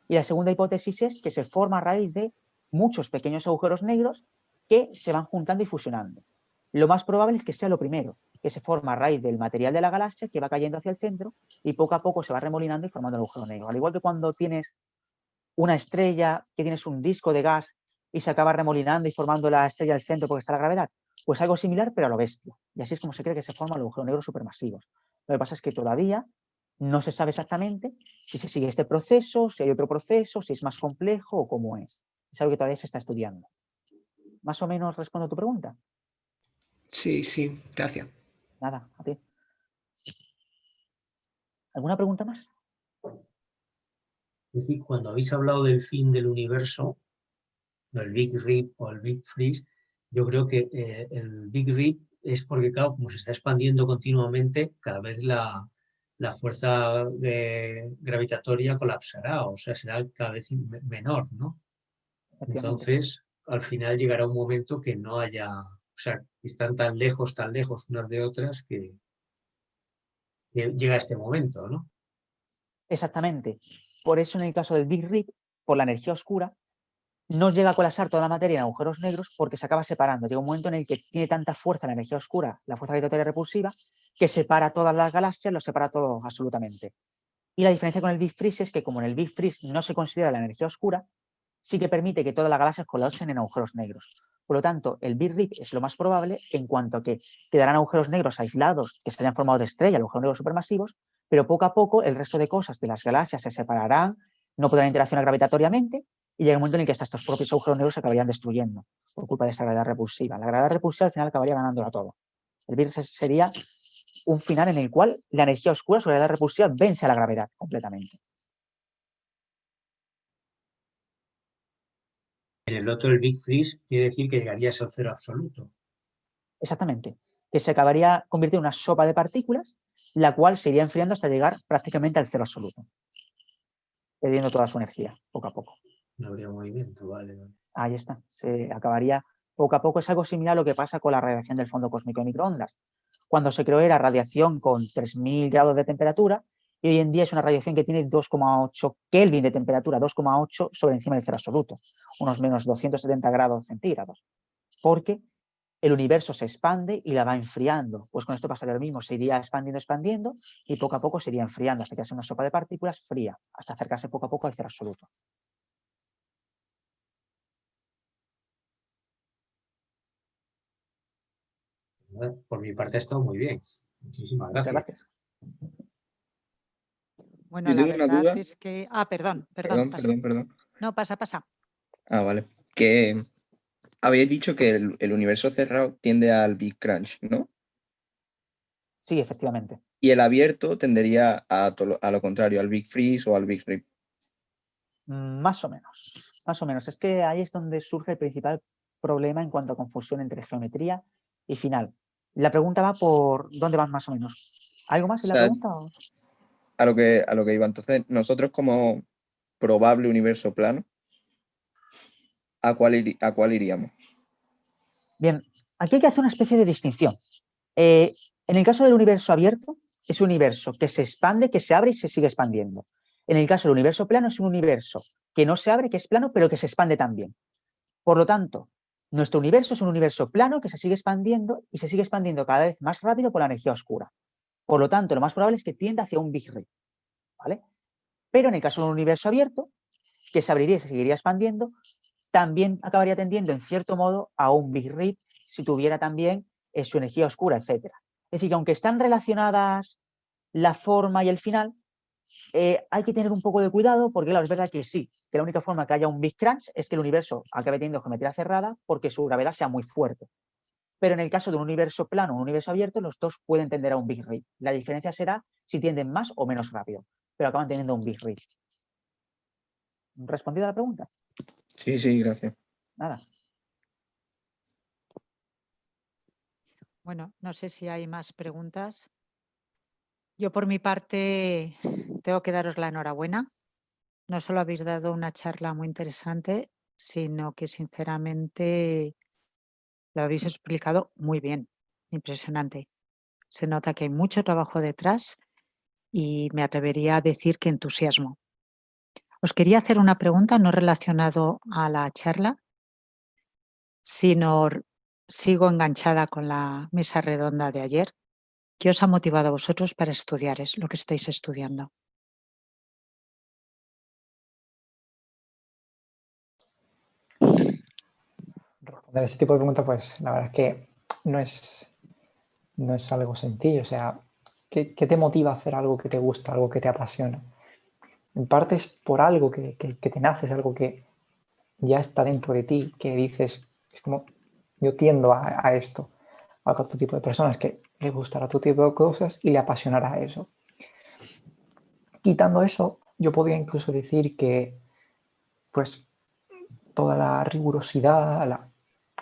y la segunda hipótesis es que se forma a raíz de muchos pequeños agujeros negros que se van juntando y fusionando. Lo más probable es que sea lo primero, que se forma a raíz del material de la galaxia que va cayendo hacia el centro y poco a poco se va remolinando y formando el agujero negro. Al igual que cuando tienes una estrella, que tienes un disco de gas y se acaba remolinando y formando la estrella del centro porque está la gravedad, pues algo similar pero a lo bestia. Y así es como se cree que se forman los agujeros negros supermasivos. Lo que pasa es que todavía no se sabe exactamente si se sigue este proceso, si hay otro proceso, si es más complejo o cómo es. Es algo que todavía se está estudiando. ¿Más o menos respondo a tu pregunta? Sí, gracias. Nada, a ti. ¿Alguna pregunta más? Es decir, cuando habéis hablado del fin del universo, el Big Rip o el Big Freeze, yo creo que el Big Rip es porque, claro, como se está expandiendo continuamente, cada vez la fuerza gravitatoria colapsará, o sea, será cada vez menor, ¿no? Entonces, al final llegará un momento que no haya, o sea, están tan lejos unas de otras que llega este momento, ¿no? Exactamente. Por eso en el caso del Big Rip, por la energía oscura, no llega a colapsar toda la materia en agujeros negros porque se acaba separando. Llega un momento en el que tiene tanta fuerza la energía oscura, la fuerza gravitatoria repulsiva, que separa todas las galaxias, lo separa todo absolutamente. Y la diferencia con el Big Freeze es que como en el Big Freeze no se considera la energía oscura, sí que permite que todas las galaxias colapsen en agujeros negros. Por lo tanto, el Big Rip es lo más probable en cuanto a que quedarán agujeros negros aislados que estarían formados de estrellas, agujeros negros supermasivos, pero poco a poco el resto de cosas de las galaxias se separarán, no podrán interaccionar gravitatoriamente y llega un momento en el que hasta estos propios agujeros negros se acabarían destruyendo por culpa de esta gravedad repulsiva. La gravedad repulsiva al final acabaría ganándola todo. El Big Rip sería un final en el cual la energía oscura, su gravedad repulsiva, vence a la gravedad completamente. En el otro, el Big Freeze, quiere decir que llegarías al cero absoluto. Exactamente. Que se acabaría convirtiendo en una sopa de partículas, la cual se iría enfriando hasta llegar prácticamente al cero absoluto, perdiendo toda su energía, poco a poco. No habría movimiento, vale. Ahí está. Se acabaría poco a poco. Es algo similar a lo que pasa con la radiación del fondo cósmico de microondas. Cuando se creó era radiación con 3000 grados de temperatura y hoy en día es una radiación que tiene 2,8 Kelvin de temperatura, 2,8 sobre encima del cero absoluto, unos menos 270 grados centígrados. Porque el universo se expande y la va enfriando. Pues con esto pasaría lo mismo, se iría expandiendo y poco a poco se iría enfriando hasta que hace una sopa de partículas fría, hasta acercarse poco a poco al cero absoluto. Por mi parte ha estado muy bien. Muchísimas Muchas gracias. gracias. Bueno, Yo la tengo una verdad duda. es que... Ah, perdón. Perdón. No, pasa. Ah, vale. Que habéis dicho que el universo cerrado tiende al Big Crunch, ¿no? Sí, efectivamente. Y el abierto tendería a lo contrario, al Big Freeze o al Big Rip. Más o menos. Más o menos. Es que ahí es donde surge el principal problema en cuanto a confusión entre geometría y final. La pregunta va por dónde van más o menos. ¿Algo más O en la sea, pregunta? a lo que iba. Entonces, nosotros como probable universo plano, ¿a cuál iríamos? Bien, aquí hay que hacer una especie de distinción. En el caso del universo abierto, es un universo que se expande, que se abre y se sigue expandiendo. En el caso del universo plano, es un universo que no se abre, que es plano, pero que se expande también. Por lo tanto, nuestro universo es un universo plano que se sigue expandiendo y se sigue expandiendo cada vez más rápido por la energía oscura. Por lo tanto, lo más probable es que tienda hacia un Big Rip, ¿vale? Pero en el caso de un universo abierto, que se abriría y se seguiría expandiendo, también acabaría tendiendo en cierto modo a un Big Rip si tuviera también su energía oscura, etc. Es decir, que aunque están relacionadas la forma y el final, hay que tener un poco de cuidado porque, claro, es verdad que sí, que la única forma que haya un Big Crunch es que el universo acabe teniendo geometría cerrada porque su gravedad sea muy fuerte. Pero en el caso de un universo plano o un universo abierto, los dos pueden tender a un Big Rip. La diferencia será si tienden más o menos rápido, pero acaban teniendo un Big Rip. ¿Respondido a la pregunta? Sí, sí, gracias. Nada. Bueno, no sé si hay más preguntas. Yo por mi parte tengo que daros la enhorabuena. No solo habéis dado una charla muy interesante, sino que sinceramente lo habéis explicado muy bien. Impresionante. Se nota que hay mucho trabajo detrás y me atrevería a decir que entusiasmo. Os quería hacer una pregunta no relacionado a la charla, sino sigo enganchada con la mesa redonda de ayer. ¿Qué os ha motivado a vosotros para estudiar lo que estáis estudiando? Responder ese tipo de preguntas, pues la verdad es que no es algo sencillo. O sea, ¿qué te motiva a hacer algo que te gusta, algo que te apasiona? En parte es por algo que te nace, es algo que ya está dentro de ti, que dices, es como, yo tiendo a esto, a otro tipo de personas que le gustará otro tipo de cosas y le apasionará eso. Quitando eso, yo podría incluso decir que, pues, toda la rigurosidad,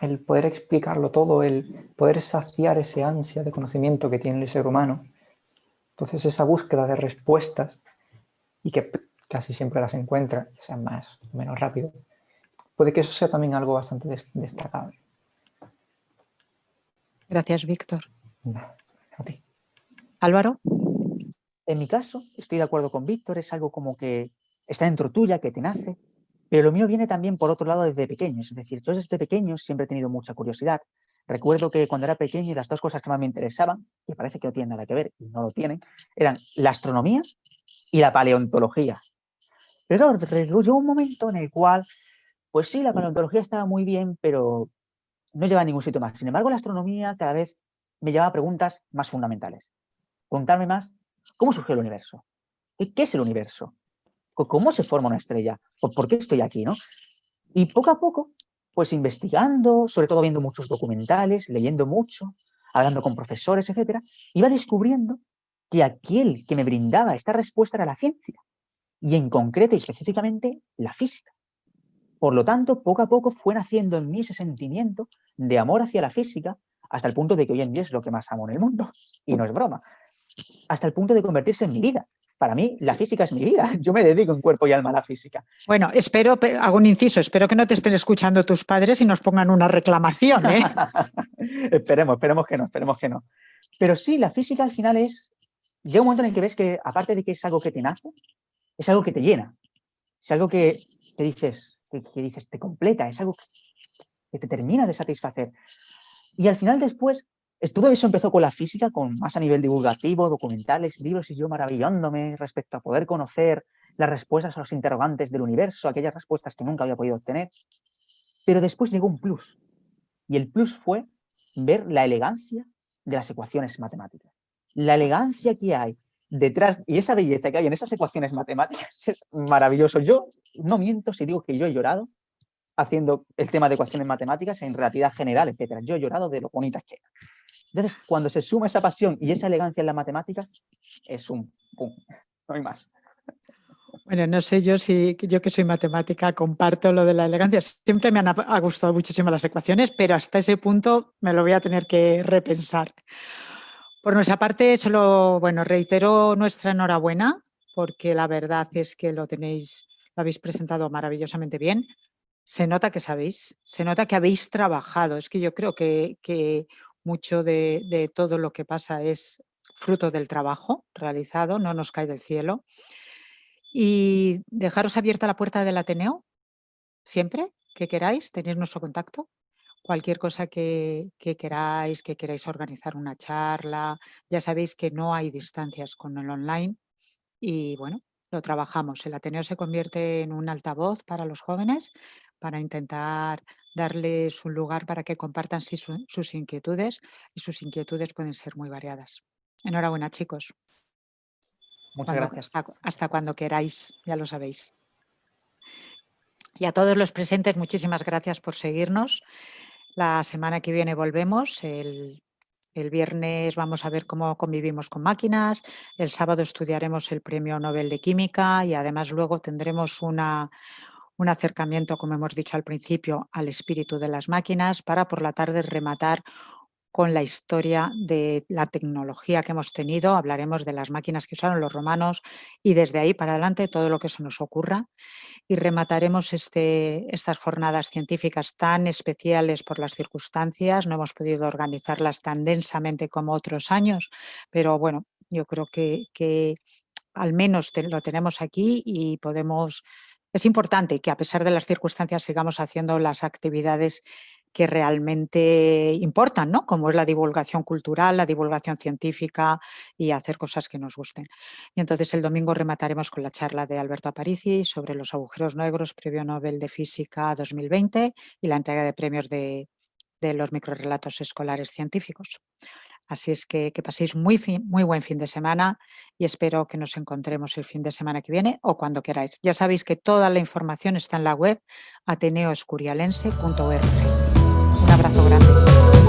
el poder explicarlo todo, el poder saciar ese ansia de conocimiento que tiene el ser humano, entonces esa búsqueda de respuestas y que casi siempre las encuentra, que sean más o menos rápido, puede que eso sea también algo bastante destacable. Gracias, Víctor. A ti. Álvaro. En mi caso, estoy de acuerdo con Víctor, es algo como que está dentro tuya, que te nace, pero lo mío viene también por otro lado desde pequeño, es decir, yo desde pequeño siempre he tenido mucha curiosidad. Recuerdo que cuando era pequeño las dos cosas que más me interesaban, que parece que no tienen nada que ver y no lo tienen, eran la astronomía y la paleontología. Pero claro, llegó un momento en el cual, pues sí, la paleontología estaba muy bien, pero no lleva a ningún sitio más. Sin embargo, la astronomía cada vez me llevaba a preguntas más fundamentales. Preguntarme más, ¿cómo surgió el universo? ¿Qué es el universo? ¿Cómo se forma una estrella? ¿Por qué estoy aquí, no? Y poco a poco, pues investigando, sobre todo viendo muchos documentales, leyendo mucho, hablando con profesores, etcétera, iba descubriendo que aquel que me brindaba esta respuesta era la ciencia, y en concreto y específicamente la física. Por lo tanto, poco a poco fue naciendo en mí ese sentimiento de amor hacia la física, hasta el punto de que hoy en día es lo que más amo en el mundo, y no es broma, hasta el punto de convertirse en mi vida. Para mí, la física es mi vida. Yo me dedico en cuerpo y alma a la física. Bueno, hago un inciso, espero que no te estén escuchando tus padres y nos pongan una reclamación, ¿eh? esperemos que no. Pero sí, la física al final llega un momento en el que ves que, aparte de que es algo que te nace, es algo que te llena. Es algo que dices, te completa, es algo que te termina de satisfacer. Y al final después, todo eso empezó con la física, con más a nivel divulgativo, documentales, libros, y yo maravillándome respecto a poder conocer las respuestas a los interrogantes del universo, aquellas respuestas que nunca había podido obtener. Pero después llegó un plus, y el plus fue ver la elegancia de las ecuaciones matemáticas. La elegancia que hay detrás y esa belleza que hay en esas ecuaciones matemáticas es maravilloso. Yo no miento si digo que yo he llorado haciendo el tema de ecuaciones matemáticas en relatividad general, etcétera. Yo he llorado de lo bonitas que eran. Entonces, cuando se suma esa pasión y esa elegancia en la matemática, es un pum, no hay más. Bueno, no sé yo que soy matemática comparto lo de la elegancia. Siempre me han gustado muchísimo las ecuaciones, pero hasta ese punto me lo voy a tener que repensar. Por nuestra parte, solo, reitero nuestra enhorabuena, porque la verdad es que lo habéis presentado maravillosamente bien. Se nota que sabéis, se nota que habéis trabajado. Es que yo creo que mucho de todo lo que pasa es fruto del trabajo realizado, no nos cae del cielo. Y dejaros abierta la puerta del Ateneo, siempre que queráis, tenéis nuestro contacto. Cualquier cosa que queráis organizar una charla, ya sabéis que no hay distancias con el online y bueno, lo trabajamos. El Ateneo se convierte en un altavoz para los jóvenes, para intentar darles un lugar para que compartan sus inquietudes, y sus inquietudes pueden ser muy variadas. Enhorabuena, chicos. Muchas gracias. Hasta cuando queráis, ya lo sabéis. Y a todos los presentes, muchísimas gracias por seguirnos. La semana que viene volvemos. El viernes vamos a ver cómo convivimos con máquinas. El sábado estudiaremos el Premio Nobel de Química y además luego tendremos un acercamiento, como hemos dicho al principio, al espíritu de las máquinas para por la tarde rematar con la historia de la tecnología que hemos tenido. Hablaremos de las máquinas que usaron los romanos y desde ahí para adelante todo lo que se nos ocurra. Y remataremos estas jornadas científicas tan especiales por las circunstancias. No hemos podido organizarlas tan densamente como otros años, pero bueno, yo creo que al menos lo tenemos aquí y podemos... Es importante que a pesar de las circunstancias sigamos haciendo las actividades que realmente importan, ¿no? Como es la divulgación cultural, la divulgación científica y hacer cosas que nos gusten. Y entonces el domingo remataremos con la charla de Alberto Aparici sobre los agujeros negros, Premio Nobel de Física 2020 y la entrega de premios de los microrrelatos escolares científicos. Así es que paséis muy buen fin de semana y espero que nos encontremos el fin de semana que viene o cuando queráis. Ya sabéis que toda la información está en la web ateneoescurialense.org. Un abrazo grande.